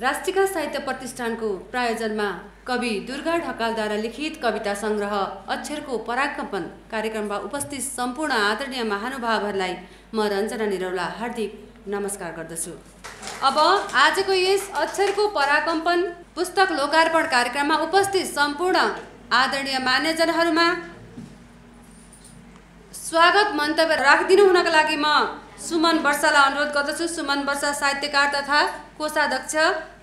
राष्ट्रिय साहित्य प्रतिष्ठानको प्रायोजनमा कवि दुर्गा ढकालद्वारा लिखित कविता संग्रह अक्षरको पराकम्पन कार्यक्रममा उपस्थित सम्पूर्ण आदरणीय महानुभावहरूलाई म रञ्जना निरौला हार्दिक नमस्कार गर्दछु। अब आजको यस अक्षरको पराकम्पन पुस्तक लोकार्पण कार्यक्रममा उपस्थित सम्पूर्ण आदरणीय मान्यजनहरूमा स्वागत मन्तव्य राखिदिनु हुनका लागि म सुमन वर्षालाई अनुरोध गर्दछु। सुमन वर्षा साहित्यकार तथा कोषाध्यक्ष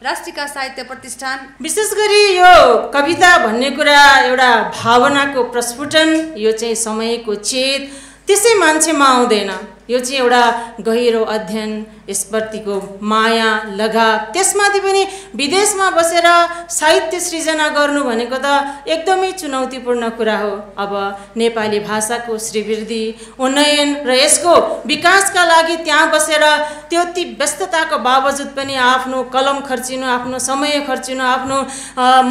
राष्ट्रिय साहित्य प्रतिष्ठान। विशेष गरी यो कविता भन्ने कुरा एउटा भावनाको प्रस्फुटन, यो चाहिँ समयको चेत त्यसै मान्छेमा आउँदैन। यो चाहिँ एउटा गहिरो अध्ययन, यसप्रतिको माया लगाव, त्यसमाथि पनि विदेशमा बसेर साहित्य सृजना गर्नु भनेको त एकदमै चुनौतीपूर्ण कुरा हो। अब नेपाली भाषाको श्रीवृद्धि उन्नयन र यसको विकासका लागि त्यहाँ बसेर त्यति व्यस्तताको बावजुद पनि आफ्नो कलम खर्चिनु, आफ्नो समय खर्चिनु, आफ्नो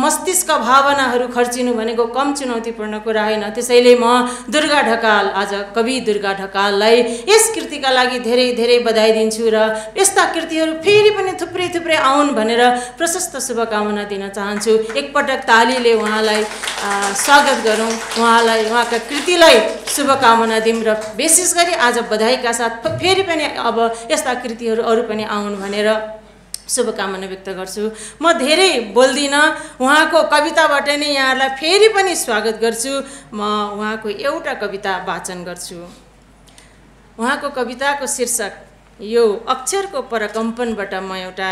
मस्तिष्क भावनाहरू खर्चिनु भनेको कम चुनौतीपूर्ण कुरा होइन। त्यसैले म दुर्गा ढकाल, आज कवि दुर्गा ढकाललाई यस कृतिका लागि धेरै धेरै बधाई दिन्छु र यस्ता कृतिहरू फेरि पनि थुप्रै थुप्रै आउन् भनेर प्रशस्त शुभकामना दिन चाहन्छु। एकपटक तालीले उहाँलाई स्वागत गरौँ, उहाँका कृतिलाई शुभकामना दिउँ र विशेष गरी आज बधाईका साथ फेरि पनि अब यस्ता कृतिहरू अरू पनि आउन् भनेर शुभकामना व्यक्त गर्छु। म धेरै बोल्दिनँ, उहाँको कविताबाट नै यहाँहरूलाई फेरि पनि स्वागत गर्छु। म उहाँको एउटा कविता वाचन गर्छु। उहाँको कविताको शीर्षक यो अक्षरको परकम्पनबाट म एउटा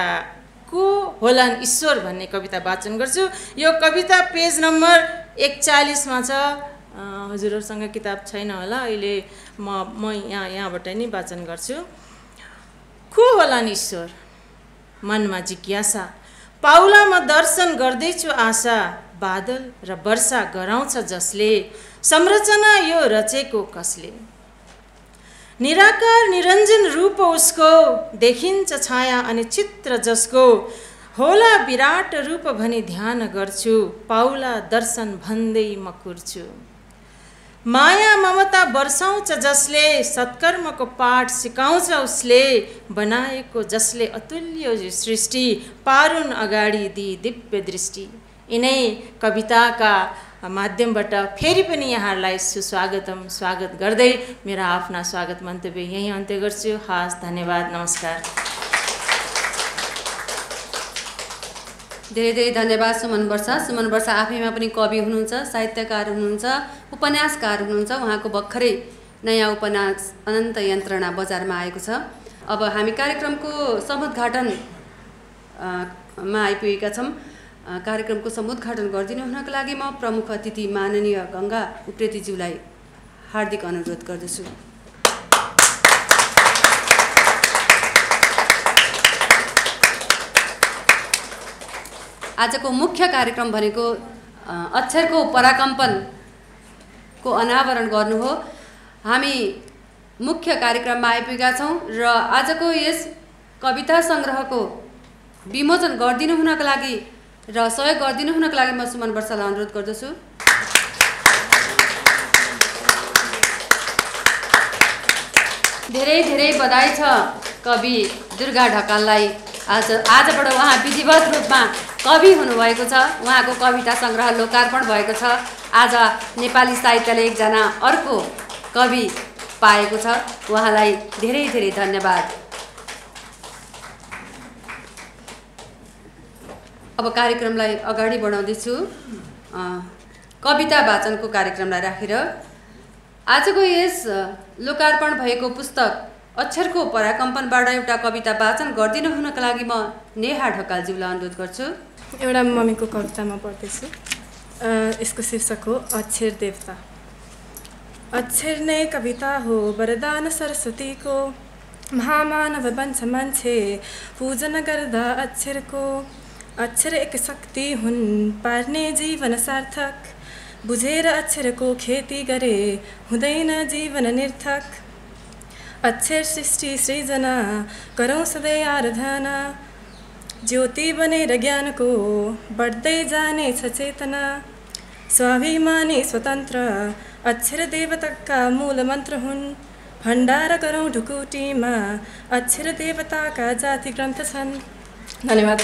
को होलान् ईश्वर भन्ने कविता वाचन गर्छु। यो कविता पेज नम्बर 41 छ। हजुरहरूसँग किताब छैन होला, अहिले म यहाँबाट नै वाचन गर्छु। को होलान् ईश्वर, मनमा जिज्ञासा, पाउलामा दर्शन गर्दैछु आशा, बादल र वर्षा गराउँछ जसले, संरचना यो रचेको कसले, निराकार निरञ्जन रूप उसको, देखिन्छ छाया अनि चित्र जसको, होला विराट रूप भनी ध्यान गर्छु, पाउला दर्शन भन्दै म कुर्छु, माया ममता वर्षाउँछ जसले, सत्कर्मको पाठ सिकाउँछ उसले, बनाएको जसले अतुल्य सृष्टि, पारुन अगाडि दी दिव्य दृष्टि। यिनै कविताका माध्यमबाट फेरि पनि यहाँहरूलाई स्वागत गर्दै मेरा आफ्ना स्वागत मन्तव्य यही अन्त्य गर्छु। हस्, धन्यवाद, नमस्कार। धेरै धेरै धन्यवाद सुमन वर्षा। सुमन वर्षा आफैमा पनि कवि हुनुहुन्छ, साहित्यकार हुनुहुन्छ, उपन्यासकार हुनुहुन्छ। उहाँको भर्खरै नयाँ उपन्यास अनन्त यन्त्रणा बजारमा आएको छ। अब हामी कार्यक्रमको समुद्घाटनमा आइपुगेका छौँ। कार्यक्रमको समुद्घाटन गरिदिनु हुनका लागि म प्रमुख अतिथि माननीय गङ्गा उप्रेतीज्यूलाई हार्दिक अनुरोध गर्दछु। आजको मुख्य कार्यक्रम भनेको अक्षरको पराकम्पनको अनावरण गर्नु हो। हामी मुख्य कार्यक्रममा आइपुगेका छौँ र आजको यस कविता सङ्ग्रहको विमोचन गरिदिनु हुनका लागि र सहयोग गरिदिनु हुनका लागि म सुमन वर्षालाई अनुरोध गर्दछु। धेरै धेरै बधाई छ कवि दुर्गा ढकाललाई। आजबाट उहाँ विधिवत रूपमा कवि हुनुभएको छ। उहाँको कविता सङ्ग्रह लोकार्पण भएको छ। आज नेपाली साहित्यले एकजना अर्को कवि पाएको छ। उहाँलाई धेरै धेरै धन्यवाद। अब कार्यक्रमलाई अगाडि बढाउँदैछु। कविता वाचनको कार्यक्रमलाई राखेर आजको यस लोकार्पण भएको पुस्तक अक्षरको पराकम्पनबाट एउटा कविता वाचन गरिदिनु हुनका लागि म नेहा ढकालज्यूलाई अनुरोध गर्छु। एउटा मम्मीको कविता म पढ्दैछु। यसको शीर्षक हो अक्षर देवता। अक्षर नै कविता हो वरदान सरस्वतीको, महामानव बन्छ मान्छे पूजन गर्दा अक्षरको। अक्षर एक शक्ति हुन् पार्ने जीवन सार्थक, बुझेर अक्षरको खेती गरे हुँदैन जीवन निर्थक। अक्षर सृष्टि सृजना गरौँ सधैँ आराधना, ज्योति बनेर ज्ञानको बढ्दै जानेछ चेतना। स्वाभिमानी स्वतन्त्र अक्षर देवताका मूल मन्त्र हुन्, भण्डार गरौँ ढुकुटीमा अक्षर देवताका जाति ग्रन्थ छन्। धन्यवाद।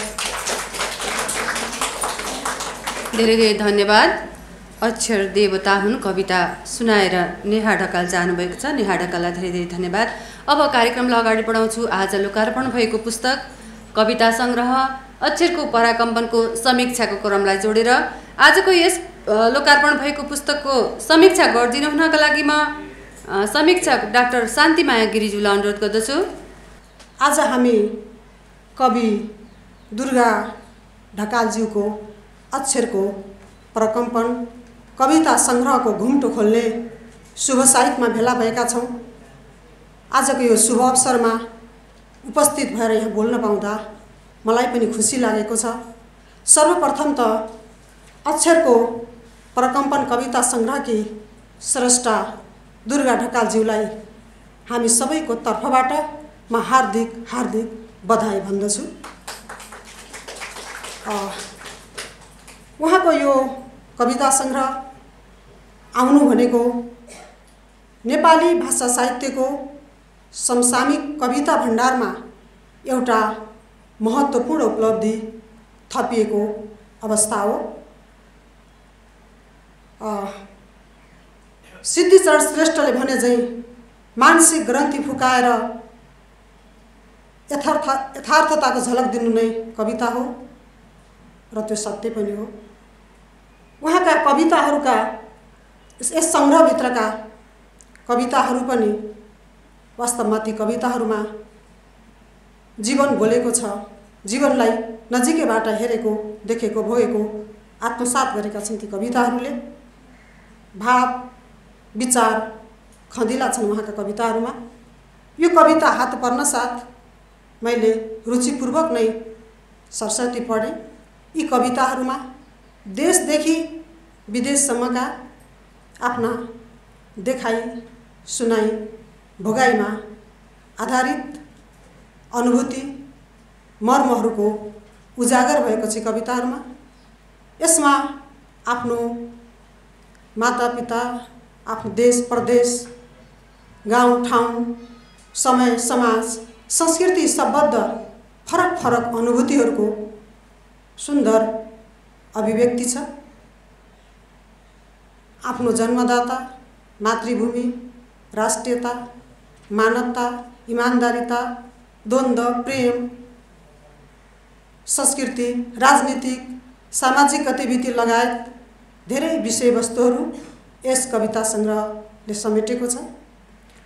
धेरै धेरै धन्यवाद। अक्षर देवता हुन् कविता सुनाएर नेहा ढकाल जानुभएको छ। नेहा ढकाललाई धेरै धेरै धन्यवाद। अब कार्यक्रमलाई अगाडि बढाउँछु। आज लोकार्पण भएको पुस्तक कविता सङ्ग्रह अक्षरको पराकम्पनको समीक्षाको क्रमलाई जोडेर आजको यस लोकार्पण भएको पुस्तकको समीक्षा गरिदिनु हुनका लागि म समीक्षक डाक्टर शान्तिमाया गिरिज्यूलाई अनुरोध गर्दछु। आज हामी कवि दुर्गा ढकालज्यूको अक्षरको प्रकम्पन कविता सङ्ग्रहको घुम्टो खोल्ने शुभ साहित्यमा भेला भएका छौँ। आजको यो शुभ अवसरमा उपस्थित भएर यहाँ बोल्न पाउँदा मलाई पनि खुसी लागेको छ। सर्वप्रथम त अक्षरको प्रकम्पन कविता सङ्ग्रहकी स्रष्टा दुर्गा ढकालज्यूलाई हामी सबैको तर्फबाट म हार्दिक हार्दिक बधाई भन्दछु। उहाँको यो कविता सङ्ग्रह आउनु भनेको नेपाली भाषा साहित्यको समसामयिक कविता भण्डारमा एउटा महत्त्वपूर्ण उपलब्धि थपिएको अवस्था हो। सिद्धिचरण श्रेष्ठले भने चाहिँ मानसिक ग्रन्थि फुकाएर यथार्थताको झलक दिनु नै कविता हो र त्यो सत्य पनि हो। उहाँका कविताहरूका यस सङ्ग्रहभित्रका कविताहरू पनि वास्तवमा ती कविताहरूमा जीवन बोलेको छ। जीवनलाई नजिकैबाट हेरेको, देखेको, भोगेको आत्मसात गरेका छन् ती कविताहरूले। भाव विचार खँदिला छन् उहाँका कविताहरूमा। यो कविता हात पर्न साथ मैले रुचिपूर्वक नै सरस्वती पढेँ। यी कविताहरूमा देशदेखि विदेशसम्मका आफ्ना देखाइ सुनाइ भोगाइमा आधारित अनुभूति मर्महरूको उजागर भएको छ कविताहरूमा। यसमा आफ्नो मातापिता, आफ्नो देश प्रदेश, गाउँ ठाउँ, समय समाज संस्कृति सम्बद्ध फरक फरक अनुभूतिहरूको सुन्दर अभिव्यक्ति छ। आफ्नो जन्मदाता, मातृभूमि, राष्ट्रियता, मानवता, इमान्दारिता, द्वन्द्व, प्रेम, संस्कृति, राजनीतिक, सामाजिक गतिविधि लगायत धेरै विषयवस्तुहरू यस कविता सङ्ग्रहले समेटेको छ।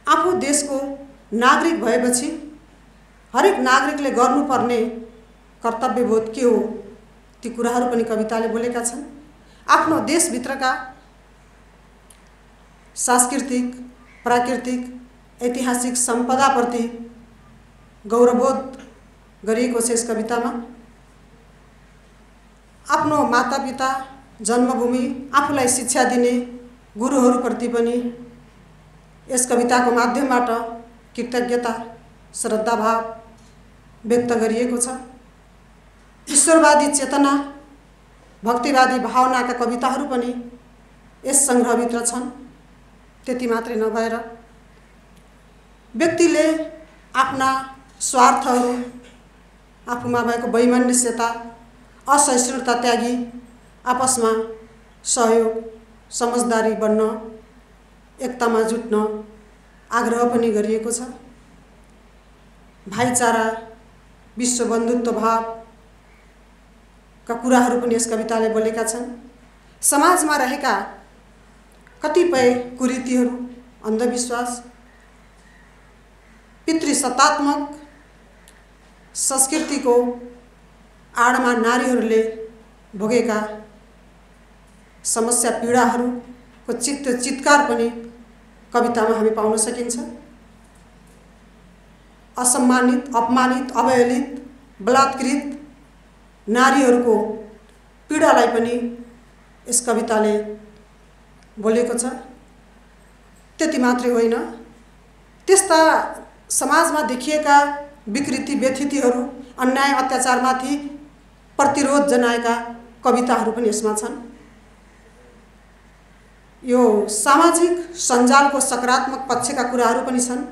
आफू देशको नागरिक भएपछि हरेक नागरिकले गर्नुपर्ने कर्तव्यबोध के हो ती कुराहरू पनि कविताले बोलेका छन्। आफ्नो देशभित्रका सांस्कृतिक, प्राकृतिक, ऐतिहासिक सम्पदाप्रति गौरवबोध गरिएको छ यस कवितामा। आफ्नो मातापिता, जन्मभूमि, आफूलाई शिक्षा दिने गुरुहरूप्रति पनि यस कविताको माध्यमबाट कृतज्ञता, श्रद्धाभाव व्यक्त गरिएको छ। ईश्वरवादी चेतना, भक्तिवादी भावनाका कविताहरू पनि यस सङ्ग्रहभित्र छन्। त्यति मात्रै नभएर व्यक्तिले आफ्ना स्वार्थहरू, आफूमा भएको वैमनस्यता, असहिष्णुता त्यागी आपसमा सहयोग, समझदारी बन्न, एकतामा जुट्न आग्रह पनि गरिएको छ। भाइचारा, विश्व बन्धुत्व भावका कुराहरू पनि यस कविताले बोलेका छन्। समाजमा रहेका कतिपय कुरीतिहरू, अन्धविश्वास, पितृसत्तात्मक संस्कृतिको आडमा नारीहरूले भोगेका समस्या पीडाहरूको चित्कार पनि कवितामा हामी पाउन सकिन्छ। असम्मानित, अपमानित, अवहेलित, बलात्कृत नारीहरूको पीडालाई पनि यस कविताले बोलेको छ। त्यति मात्रै होइन, त्यस्ता समाजमा देखिएका विकृति, व्यथितिहरू, अन्याय, अत्याचारमाथि प्रतिरोध जनाएका कविताहरू पनि यसमा छन्। यो सामाजिक सञ्जालको सकारात्मक पक्षका कुराहरू पनि छन्।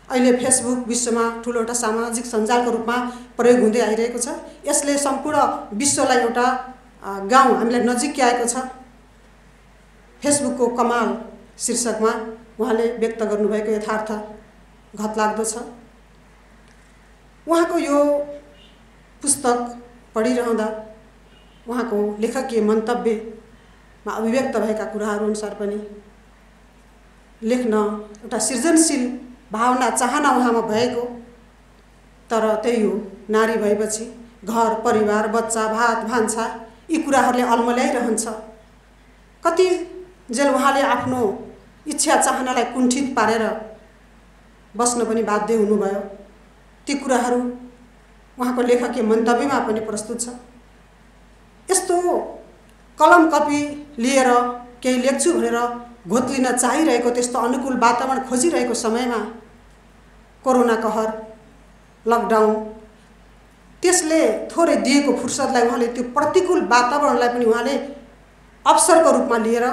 अहिले फेसबुक विश्वमा ठुलो एउटा सामाजिक सञ्जालको रूपमा प्रयोग हुँदै आइरहेको छ। यसले सम्पूर्ण विश्वलाई एउटा गाउँ हामीलाई नजिक आएको छ। फेसबुकको कमाल शीर्षकमा उहाँले व्यक्त गर्नुभएको यथार्थ घतलाग्दो छ। उहाँको यो पुस्तक पढिरहँदा उहाँको लेखकीय मन्तव्यमा अभिव्यक्त भएका कुराहरू अनुसार पनि लेख्न एउटा सृजनशील भावना चाहना उहाँमा भएको, तर त्यही हो, नारी भएपछि घर परिवार बच्चा भात भान्सा यी कुराहरूले अल्मल्याइरहन्छ। कति जेल उहाँले आफ्नो इच्छा चाहनालाई कुण्ठित पारेर बस्न पनि बाध्य हुनुभयो। ती कुराहरू उहाँको लेखकीय मन्तव्यमा पनि प्रस्तुत छ। यस्तो कलम कपी लिएर केही लेख्छु भनेर घोत्लिन चाहिरहेको, त्यस्तो अनुकूल वातावरण खोजिरहेको समयमा कोरोना कहर, लकडाउन, त्यसले थोरै दिएको फुर्सदलाई उहाँले त्यो प्रतिकूल वातावरणलाई पनि उहाँले अवसरको रूपमा लिएर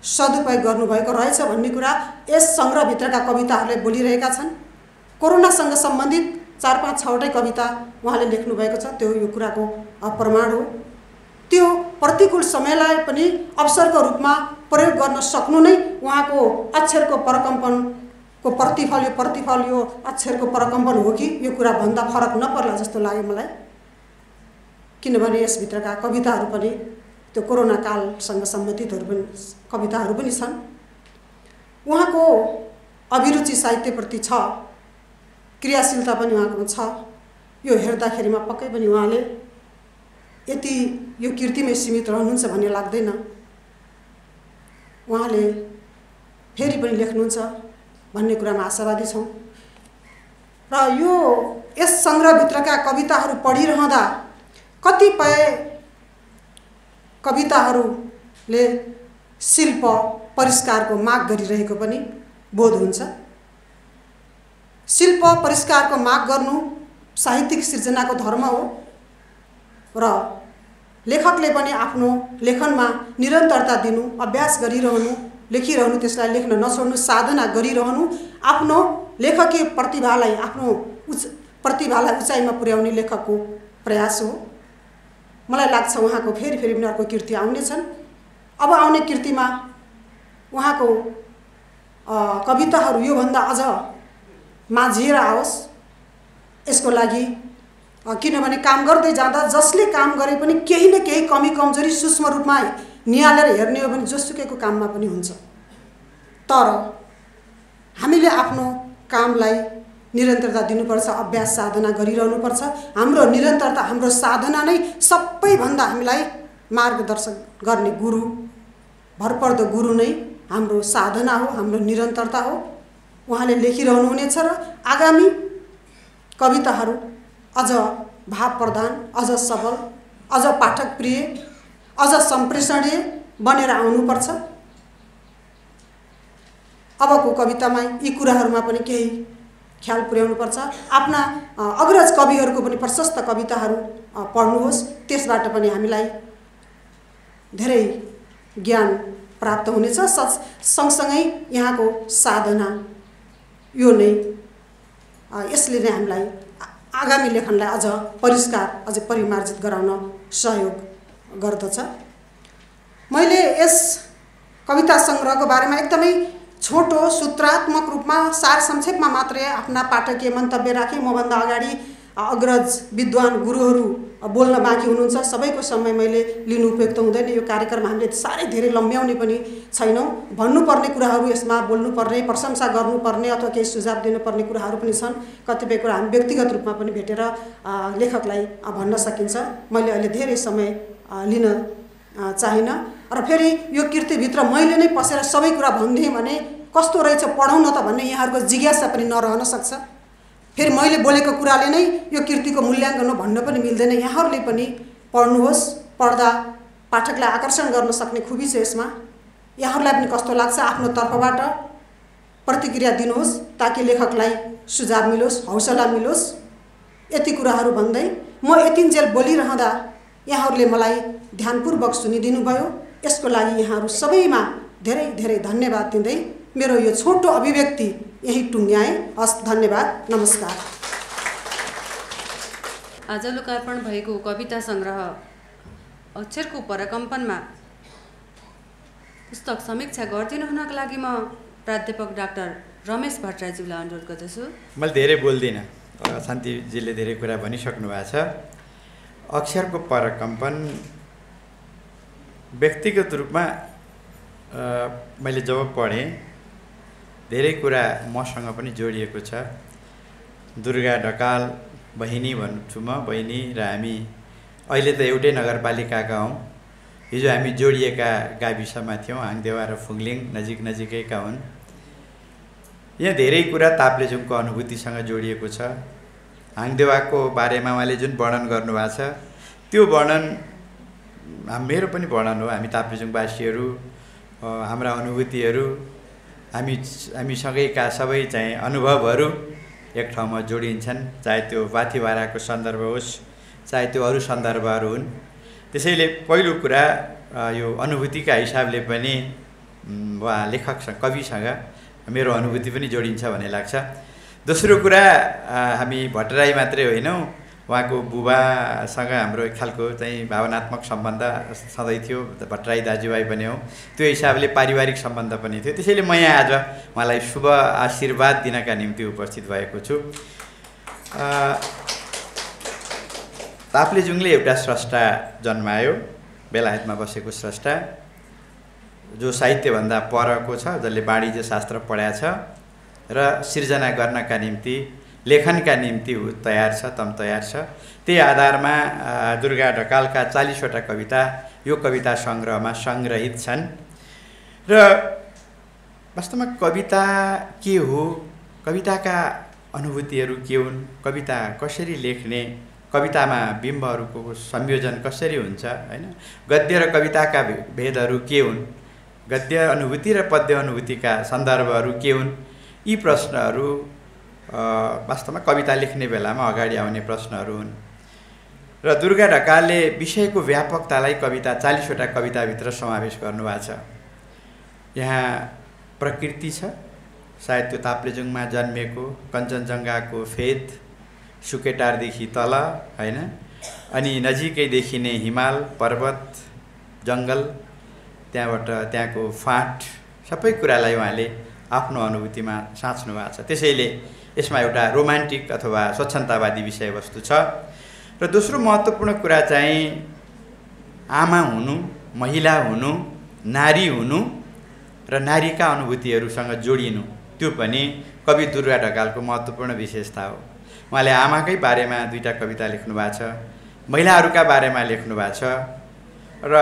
सदुपयोग गर्नुभएको रहेछ भन्ने कुरा यस सङ्ग्रहभित्रका कविताहरूले बोलिरहेका छन्। कोरोनासँग सम्बन्धित 4-5-6वटै कविता उहाँले लेख्नुभएको छ। त्यो यो कुराको प्रमाण हो। त्यो प्रतिकूल समयलाई पनि अवसरको रूपमा प्रयोग गर्न सक्नु नै उहाँको अक्षरको परकम्पनको प्रतिफल यो अक्षरको परकम्पन हो कि यो कुरा भन्दा फरक नपर्ला जस्तो लाग्यो मलाई। किनभने यसभित्रका कविताहरू पनि त्यो कोरोना कालसँग सम्बन्धित कविताहरू पनि छन्। उहाँको अभिरुचि साहित्यप्रति छ, क्रियाशीलता पनि उहाँको छ। यो हेर्दाखेरिमा पक्कै पनि उहाँले यति यो कृतिमै सीमित रहनुहुन्छ भन्ने लाग्दैन। उहाँले फेरि पनि लेख्नुहुन्छ भन्ने कुरामा आशावादी छौँ। र यो यस सङ्ग्रहभित्रका कविताहरू पढिरहँदा कतिपय कविताहरूले शिल्प परिष्कारको माग गरिरहेको पनि बोध हुन्छ। शिल्प परिष्कारको माग गर्नु साहित्यिक सृजनाको धर्म हो र लेखकले पनि आफ्नो लेखनमा निरन्तरता दिनु, अभ्यास गरिरहनु, लेखिरहनु, त्यसलाई लेख्न नछोड्नु, साधना गरिरहनु, आफ्नो लेखकीय प्रतिभालाई प्रतिभालाई उचाइमा पुर्याउने लेखकको प्रयास हो। मलाई लाग्छ उहाँको फेरि पनि अर्को कृति आउनेछन्। अब आउने कृतिमा उहाँको कविताहरू योभन्दा अझ माझिएर आओस्। यसको लागि किनभने काम गर्दै जाँदा जसले काम गरे पनि केही न केही कमी कमजोरी सूक्ष्म रूपमा निहालेर हेर्ने हो भने जोसुकैको काममा पनि हुन्छ। तर हामीले आफ्नो कामलाई निरन्तरता दिनुपर्छ, अभ्यास साधना गरिरहनुपर्छ। हाम्रो निरन्तरता, हाम्रो साधना नै सबैभन्दा हामीलाई मार्गदर्शन गर्ने गुरु, भरपर्दो गुरु नै हाम्रो साधना हो, हाम्रो निरन्तरता हो। उहाँले लेखिरहनुहुनेछ र आगामी कविताहरू अझ भावप्रधान, अझ सबल, अझ पाठक प्रिय, अझ सम्प्रेषणीय बनेर आउनुपर्छ। अबको कवितामा यी कुराहरूमा पनि केही ख्याल पुर्याउनुपर्छ। आफ्ना अग्रज कविहरूको पनि प्रशस्त कविताहरू पढ्नुहोस्। त्यसबाट पनि हामीलाई धेरै ज्ञान प्राप्त हुनेछ। सँगसँगै यहाँको साधना यो नै, यसले नै हामीलाई आगामी लेखनलाई अझ परिष्कार, अझ परिमार्जित गराउन सहयोग गर्दछ। मैले यस कविता सङ्ग्रहको बारेमा एकदमै छोटो सूत्रात्मक रूपमा सार संक्षेपमा मात्रै आफ्ना पाठकीय मन्तव्य राखेँ। मभन्दा अगाडि अग्रज विद्वान गुरुहरू बोल्न बाँकी हुनुहुन्छ। सबैको समय मैले लिनु उपयुक्त हुँदैन। यो कार्यक्रम हामीले साह्रै धेरै लम्ब्याउने पनि छैनौँ। भन्नुपर्ने कुराहरू, यसमा बोल्नुपर्ने, प्रशंसा गर्नुपर्ने अथवा केही सुझाव दिनुपर्ने कुराहरू पनि छन्। कतिपय कुरा हामी व्यक्तिगत रूपमा पनि भेटेर लेखकलाई भन्न सकिन्छ। मैले अहिले धेरै समय लिन चाहिनँ। र फेरि यो कृतिभित्र मैले नै पसेर सबै कुरा भनिदिएँ भने कस्तो रहेछ पढौँ न त भन्ने यहाँहरूको जिज्ञासा पनि नरहन सक्छ। फेरि मैले बोलेको कुराले नै यो कृतिको मूल्याङ्कन हो भन्न पनि मिल्दैन। यहाँहरूले पनि पढ्नुहोस्। पढ्दा पाठकलाई आकर्षण गर्न सक्ने खुबी छ यसमा। यहाँहरूलाई पनि कस्तो लाग्छ आफ्नो तर्फबाट प्रतिक्रिया दिनुहोस्, ताकि लेखकलाई सुझाव मिलोस्, हौसला मिलोस्। यति कुराहरू भन्दै म यतिन्जेल बोलिरहँदा यहाँहरूले मलाई ध्यानपूर्वक सुनिदिनु भयो। यसको लागि यहाँहरू सबैमा धेरै धेरै धन्यवाद दिँदै मेरो यो छोटो अभिव्यक्ति यही टुङ्ग्याएँ। हस्, धन्यवाद, नमस्कार। आज लोकार्पण भएको कविता सङ्ग्रह अक्षरको परकम्पनमा पुस्तक समीक्षा गरिदिनु हुनको लागि म प्राध्यापक डाक्टर रमेश भट्टराईज्यूलाई अनुरोध गर्दछु। मैले धेरै बोल्दिनँ, शान्तिजीले धेरै कुरा भनिसक्नु भएको छ। अक्षरको परकम्पन व्यक्तिगत रूपमा मैले जब पढेँ धेरै कुरा मसँग पनि जोडिएको छ। दुर्गा ढकाल बहिनी भन्छु म, बहिनी र हामी अहिले त एउटै नगरपालिकाका हौँ। हिजो हामी जोडिएका गाविसमा थियौँ, हाङदेवा र फुङलिङ नजिकैका हुन्। यहाँ धेरै कुरा ताप्लेजुङको अनुभूतिसँग जोडिएको छ। हाङदेवाको बारेमा उहाँले जुन वर्णन गर्नुभएको छ त्यो वर्णन मेरो पनि वर्णन हो। हामी ताप्लेजुङवासीहरू, हाम्रा अनुभूतिहरू, हामीसँगैका सबै चाहिँ अनुभवहरू एक ठाउँमा जोडिन्छन्, चाहे त्यो वाथिवाराको सन्दर्भ होस्, चाहे त्यो अरू सन्दर्भहरू हुन्। त्यसैले पहिलो कुरा यो अनुभूतिका हिसाबले पनि उहाँ लेखकसँग, कविसँग मेरो अनुभूति पनि जोडिन्छ भन्ने लाग्छ। दोस्रो कुरा, हामी भट्टराई मात्रै होइनौँ, उहाँको बुबासँग हाम्रो एक खालको चाहिँ भावनात्मक सम्बन्ध सधैँ थियो। भट्टराई दाजुभाइ पनि हौँ, त्यो हिसाबले पारिवारिक सम्बन्ध पनि थियो। त्यसैले म यहाँ आज उहाँलाई शुभ आशीर्वाद दिनका निम्ति उपस्थित भएको छु। ताप्लेजुङले एउटा स्रष्टा जन्मायो, बेलायतमा बसेको स्रष्टा, जो साहित्यभन्दा परको छ, जसले वाणिज्य शास्त्र पढाएको छ र सिर्जना गर्नका निम्ति, लेखनका निम्ति तयार छ, तम तयार छ। त्यही आधारमा दुर्गा ढकालका 40वटा कविता यो कविता सङ्ग्रहमा सङ्ग्रहित छन्। र वास्तवमा कविता के हो, कविताका अनुभूतिहरू के हुन्, कविता कसरी लेख्ने, कवितामा बिम्बहरूको संयोजन कसरी हुन्छ, हैन, गद्य र कविताका भेदहरू के हुन्, गद्य अनुभूति र पद्य अनुभूतिका सन्दर्भहरू के हुन्, यी प्रश्नहरू वास्तवमा कविता लेख्ने बेलामा अगाडि आउने प्रश्नहरू हुन्। र दुर्गा ढकालले विषयको व्यापकतालाई कविता 40वटा कविताभित्र समावेश गर्नुभएको छ। यहाँ प्रकृति छ, सायद त्यो ताप्लेजुङमा जन्मेको कञ्चनजङ्घाको फेद, सुकेटारदेखि तल, हैन, अनि नजिकै देखिने हिमाल, पर्वत, जङ्गल, त्यहाँबाट त्यहाँको फाँट, सबै कुरालाई उहाँले आफ्नो अनुभूतिमा साँच्नु भएको छ। त्यसैले यसमा एउटा रोमान्टिक अथवा स्वच्छन्दतावादी विषयवस्तु छ। र दोस्रो महत्त्वपूर्ण कुरा चाहिँ आमा हुनु, महिला हुनु, नारी हुनु र नारीका अनुभूतिहरूसँग जोडिनु, त्यो पनि कवि दुर्गा ढकालको महत्त्वपूर्ण विशेषता हो। उहाँले आमाकै बारेमा 2टा कविता लेख्नु भएको छ, महिलाहरूका बारेमा लेख्नु भएको छ, र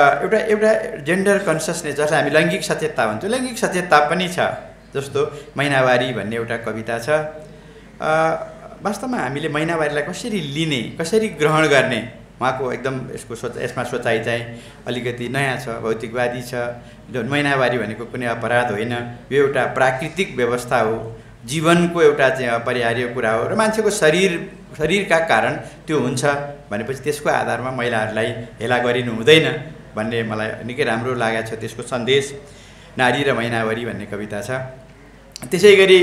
एउटा जेन्डर कन्सियसनेस, जसलाई हामी लैङ्गिक सचेतता भन्छौँ, लैङ्गिक सचेतता पनि छ। जस्तो महिनावारी भन्ने एउटा कविता छ। वास्तवमा हामीले महिनावारीलाई कसरी लिने, कसरी ग्रहण गर्ने, उहाँको एकदम यसमा सोचाइ चाहिँ अलिकति नयाँ छ, भौतिकवादी छ। महिनावारी भनेको कुनै अपराध होइन, यो एउटा प्राकृतिक व्यवस्था हो, जीवनको एउटा चाहिँ अपरिहार्य कुरा हो, र मान्छेको शरीरका कारण त्यो हुन्छ भनेपछि त्यसको आधारमा महिलाहरूलाई हेला गरिनु हुँदैन भन्ने मलाई निकै राम्रो लागेको छ। त्यसको सन्देश नारी र महिनावारी भन्ने कविता छ। त्यसै गरी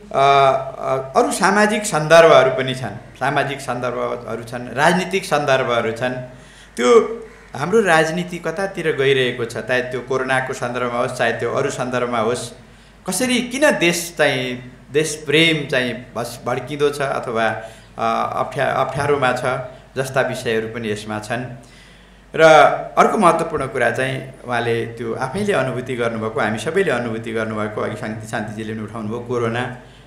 अरू सामाजिक सन्दर्भहरू पनि छन्, सामाजिक सन्दर्भहरू छन्, राजनीतिक सन्दर्भहरू छन्। त्यो हाम्रो राजनीति कतातिर गइरहेको छ, चाहे त्यो कोरोनाको सन्दर्भमा होस्, चाहे त्यो अरू सन्दर्भमा होस्, कसरी, किन देश प्रेम चाहिँ भड्किँदो छ अथवा अप्ठ्यारोमा छ जस्ता विषयहरू पनि यसमा छन्। र अर्को महत्त्वपूर्ण कुरा चाहिँ उहाँले त्यो आफैले अनुभूति गर्नुभएको, हामी सबैले अनुभूति गर्नुभएको, अघि शान्तिजीले पनि उठाउनु भयो कोरोना,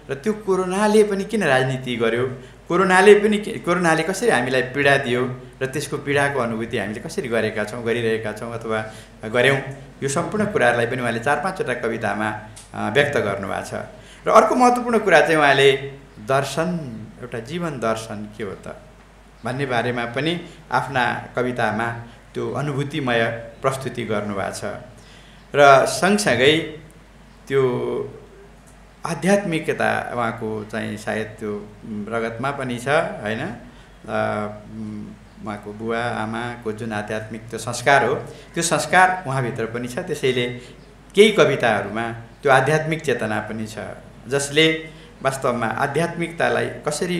र त्यो कोरोनाले पनि किन राजनीति गर्यो, कोरोनाले कसरी हामीलाई पीडा दियो र त्यसको पीडाको अनुभूति हामीले कसरी गरेका छौँ, गरिरहेका छौँ अथवा गऱ्यौँ, यो सम्पूर्ण कुराहरूलाई पनि उहाँले 4-5वटा कवितामा व्यक्त गर्नुभएको छ। र अर्को महत्त्वपूर्ण कुरा चाहिँ उहाँले दर्शन, एउटा जीवन दर्शन के हो त भन्ने बारेमा पनि आफ्ना कवितामा त्यो अनुभूतिमय प्रस्तुति गर्नुभएको छ। र सँगसँगै त्यो आध्यात्मिकता उहाँको चाहिँ सायद त्यो रगतमा पनि छ, हैन, उहाँको बुवा आमाको जुन आध्यात्मिक त्यो संस्कार हो, त्यो संस्कार उहाँभित्र पनि छ। त्यसैले केही कविताहरूमा त्यो आध्यात्मिक चेतना पनि छ, जसले वास्तवमा आध्यात्मिकतालाई कसरी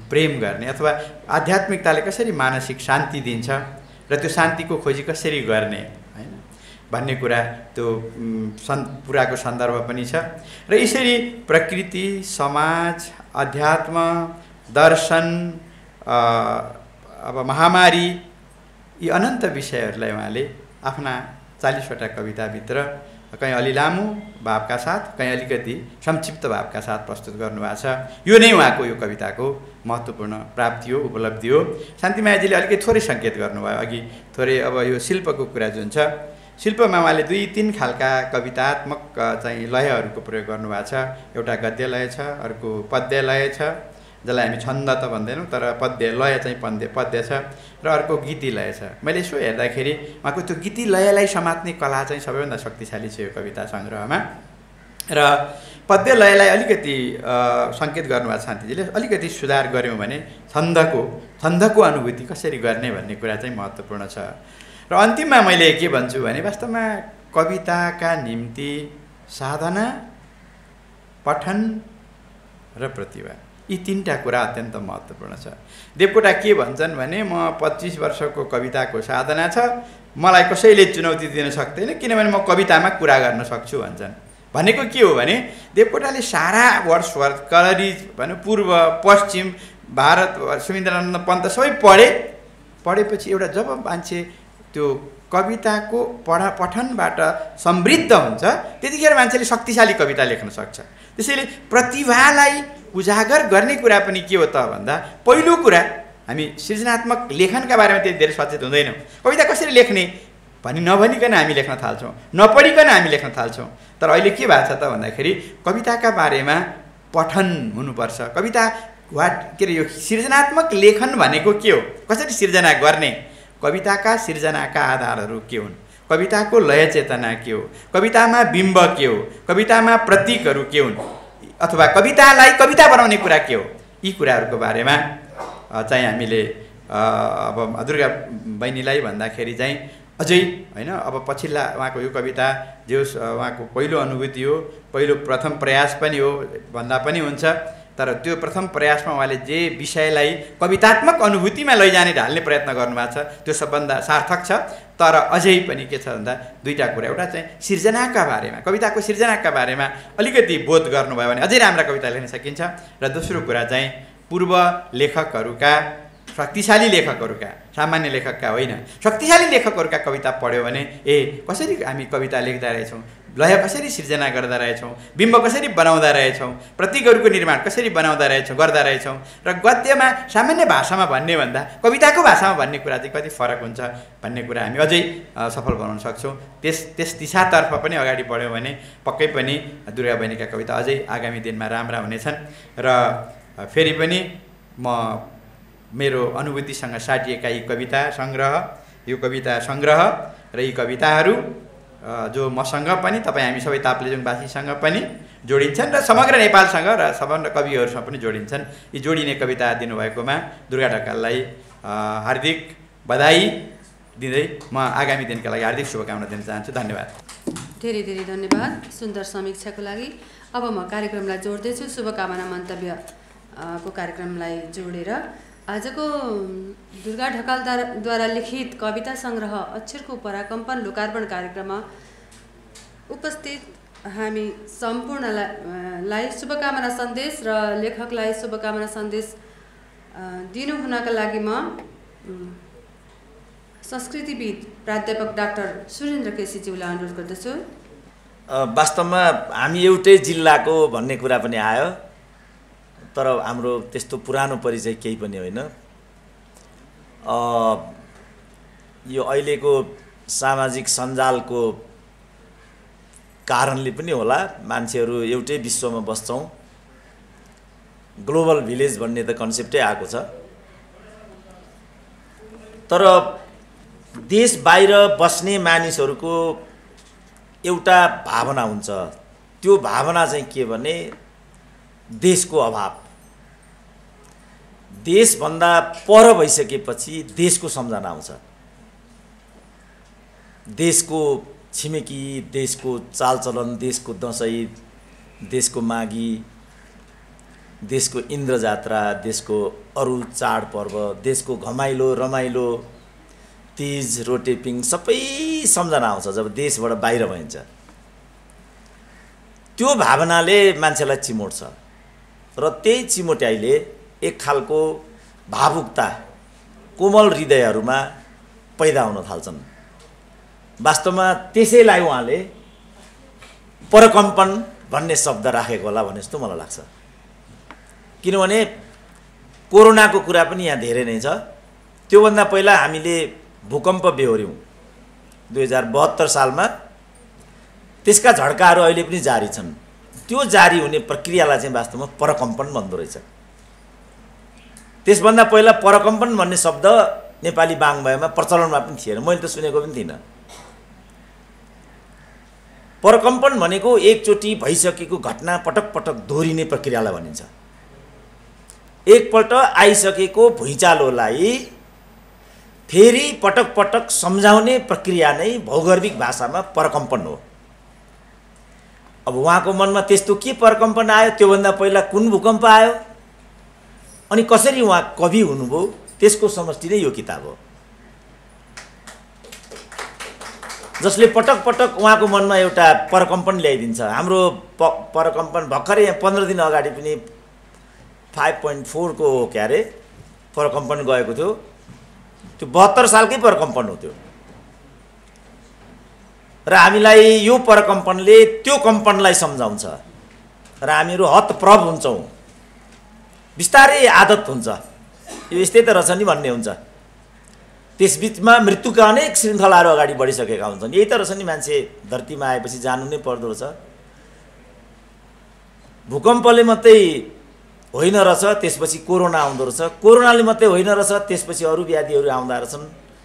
प्रेम गर्ने अथवा आध्यात्मिकताले कसरी मानसिक शान्ति दिन्छ र त्यो शान्तिको खोजी कसरी गर्ने हैन भन्ने कुरा त्यो पुराको सन्दर्भ पनि छ। र यसरी प्रकृति, समाज, अध्यात्म, दर्शन, अब महामारी यी अनन्त विषयहरूलाई उहाँले आफ्ना 40वटा कविताभित्र कहीँ अलि लामो भावका साथ, कहीँ अलिकति संक्षिप्त भावका साथ प्रस्तुत गर्नुभएको छ। यो नै उहाँको यो कविताको महत्त्वपूर्ण प्राप्ति हो, उपलब्धि हो। शान्तिमायाजीले अलिकति थोरै सङ्केत गर्नुभयो अघि, थोरै अब यो शिल्पको कुरा जुन छ, शिल्पमा उहाँले 2-3 खालका कवितात्मक चाहिँ लयहरूको प्रयोग गर्नुभएको छ। एउटा गद्य लय छ, अर्को पद्य लय छ, जसलाई हामी छन्द त भन्दैनौँ तर पद्य लय चाहिँ पद्य छ, र अर्को गीति लय छ। मैले यसो हेर्दाखेरि उहाँको त्यो गीति लयलाई समात्ने कला चाहिँ सबैभन्दा शक्तिशाली छ यो कविता सङ्ग्रहमा। र पद्य लयलाई अलिकति सङ्केत गर्नुभएको छ शान्तिजीले, अलिकति सुधार गऱ्यौँ भने छन्दको अनुभूति कसरी गर्ने भन्ने कुरा चाहिँ महत्त्वपूर्ण छ। र अन्तिममा मैले के भन्छु भने वास्तवमा कविताका निम्ति साधना, पठन र प्रतिभा यी 3टा कुरा अत्यन्त महत्त्वपूर्ण छ। देवकोटा के भन्छन् भने म 25 वर्षको कविताको साधना छ, मलाई कसैले चुनौती दिन सक्दैन किनभने म कवितामा कुरा गर्न सक्छु भन्छन्। भनेको के हो भने देवकोटाले सारा वर्षभर कलरिज भनौँ पूर्व पश्चिम भारत सुमिन्द्रानन्द पन्त सबै पढेपछि एउटा जब मान्छे त्यो कविताको पठनबाट समृद्ध हुन्छ त्यतिखेर मान्छेले शक्तिशाली कविता लेख्न सक्छ। त्यसैले प्रतिभालाई उजागर गर्ने कुरा पनि के हो त भन्दा पहिलो कुरा हामी सृजनात्मक लेखनका बारेमा त्यति धेरै सचेत हुँदैनौँ। कविता कसरी लेख्ने भनी नभनिकन हामी लेख्न थाल्छौँ, नपढिकन हामी लेख्न थाल्छौँ। तर अहिले के भएको छ त भन्दाखेरि कविताका बारेमा पठन हुनुपर्छ। कविता के अरे यो सृजनात्मक लेखन भनेको के हो, कसरी सिर्जना गर्ने, कविताका सिर्जनाका आधारहरू के हुन्, कविताको लय चेतना के हो, कवितामा बिम्ब के हो, कवितामा प्रतीकहरू के हुन्, अथवा कवितालाई कविता बनाउने कुरा के हो, यी कुराहरूको बारेमा चाहिँ हामीले अब दुर्गा बहिनीलाई भन्दाखेरि चाहिँ अझै हैन अब पछिल्ला उहाँको यो कविता जो उहाँको पहिलो अनुभूति हो, पहिलो प्रथम प्रयास पनि हो भन्दा पनि हुन्छ। तर त्यो प्रथम प्रयासमा उहाँले जे विषयलाई कवितात्मक अनुभूतिमा लैजाने ढाल्ने प्रयत्न गर्नुभएको छ त्यो सबभन्दा सार्थक छ। तर अझै पनि के छ भन्दा 2टा कुरा, एउटा चाहिँ सिर्जनाका बारेमा, कविताको सिर्जनाका बारेमा अलिकति बोध गर्नुभयो भने अझै राम्रा कविता लेख्न सकिन्छ। र दोस्रो कुरा चाहिँ पूर्व लेखकहरूका, शक्तिशाली लेखकहरूका, सामान्य लेखकका होइन, शक्तिशाली लेखकहरूका कविता पढ्यो भने कसरी हामी कविता लेख्दा रहेछौँ, लय कसरी सिर्जना गर्दा रहेछौँ, बिम्ब कसरी बनाउँदा रहेछौँ, प्रतीकहरूको निर्माण कसरी गर्दा रहेछौँ, र गद्यमा सामान्य भाषामा भन्ने भन्दा कविताको भाषामा भन्ने कुरा चाहिँ कति फरक हुन्छ भन्ने कुरा हामी अझै सफल बनाउन सक्छौँ। त्यस दिशातर्फ पनि अगाडि बढ्यौँ भने पक्कै पनि दुर्गा बहिनीका कविता अझै आगामी दिनमा राम्रा हुनेछन्। र फेरि पनि म मेरो अनुभूतिसँग साटिएका यी कविता सङ्ग्रह र यी कविताहरू जो मसँग पनि तपाईँ हामी सबै ताप्लेजुङवासीसँग पनि जोडिन्छन् र समग्र नेपालसँग र समग्र कविहरूसँग पनि जोडिन्छन्। यी जोडिने कविता दिनुभएकोमा दुर्गा ढकाललाई हार्दिक बधाई दिँदै म आगामी दिनका लागि हार्दिक शुभकामना दिन चाहन्छु। धन्यवाद। धेरै धेरै धन्यवाद सुन्दर समीक्षाको लागि। अब म कार्यक्रमलाई जोड्दैछु शुभकामना मन्तव्य को कार्यक्रमलाई जोडेर आजको दुर्गा ढकालद्वारा लिखित कविता सङ्ग्रह अक्षरको पराकम्पन लोकार्पण कार्यक्रममा उपस्थित हामी सम्पूर्णलाई शुभकामना सन्देश र लेखकलाई शुभकामना सन्देश दिनुहुनका लागि म संस्कृतिविद प्राध्यापक डाक्टर सुरेन्द्र केसीज्यूलाई अनुरोध गर्दछु। वास्तवमा हामी एउटै जिल्लाको भन्ने कुरा पनि आयो, तर हाम्रो त्यस्तो पुरानो परिचय केही पनि होइन। यो अहिलेको सामाजिक सञ्जालको कारणले पनि होला मान्छेहरू एउटै विश्वमा बस्छौँ, ग्लोबल भिलेज भन्ने त कन्सेप्टै आएको छ। तर देश बाहिर बस्ने मानिसहरूको एउटा भावना हुन्छ, त्यो भावना चाहिँ के भने देशको अभाव। देशभन्दा पर भइसकेपछि देशको सम्झना आउँछ, देशको छिमेकी, देशको चालचलन, देशको दसैँ, देशको माघी, देशको इन्द्र जात्रा, देशको अरू चाडपर्व, देशको घमाइलो रमाइलो, तीज रोटेपिङ सबै सम्झना आउँछ जब देशबाट बाहिर भइन्छ। त्यो भावनाले मान्छेलाई चिमोट्छ र त्यही चिमोट्याइले एक खालको भावुकता कोमल हृदयहरूमा पैदा हुन थाल्छन्। वास्तवमा त्यसैलाई उहाँले परकम्पन भन्ने शब्द राखेको होला भने जस्तो मलाई लाग्छ। किनभने कोरोनाको कुरा पनि यहाँ धेरै नै छ। त्योभन्दा पहिला हामीले भूकम्प बेहोर्यौँ 2072 सालमा, त्यसका झड्काहरू अहिले पनि जारी छन्। त्यो जारी हुने प्रक्रियालाई चाहिँ वास्तवमा परकम्पन भन्दो रहेछ। त्यसभन्दा पहिला परकम्पन भन्ने शब्द नेपाली वाङ्मयमा प्रचलनमा पनि थिएन, मैले त सुनेको पनि थिइनँ। परकम्पन भनेको एकचोटि भइसकेको घटना पटक पटक दोहोरिने प्रक्रियालाई भनिन्छ। एकपल्ट आइसकेको भुइँचालोलाई फेरि पटक पटक सम्झाउने प्रक्रिया नै भौगर्भिक भाषामा परकम्पन हो। अब उहाँको मनमा त्यस्तो के परकम्पन आयो, त्योभन्दा पहिला कुन भूकम्प आयो, अनि कसरी उहाँ कवि हुनुभयो, त्यसको समष्टि नै यो किताब हो, जसले पटक पटक उहाँको मनमा एउटा परकम्पन ल्याइदिन्छ। हाम्रो परकम्पन भर्खरै यहाँ 15 दिन अगाडि पनि 5.4 को के अरे परकम्पन गएको थियो। त्यो 72 सालकै परकम्पन हो त्यो। र हामीलाई यो परकम्पनले त्यो कम्पनलाई सम्झाउँछ र हामीहरू हतप्रभ हुन्छौँ। बिस्तारै आदत हुन्छ, यो यस्तै त रहेछ नि भन्ने हुन्छ। त्यसबिचमा मृत्युका अनेक श्रृङ्खलाहरू अगाडि बढिसकेका हुन्छन्। यही त रहेछ नि, मान्छे धरतीमा आएपछि जानु नै पर्दो रहेछ। भूकम्पले मात्रै होइन रहेछ, त्यसपछि कोरोना आउँदो रहेछ। कोरोनाले मात्रै होइन रहेछ, त्यसपछि अरू व्याधिहरू आउँदा रहेछन्।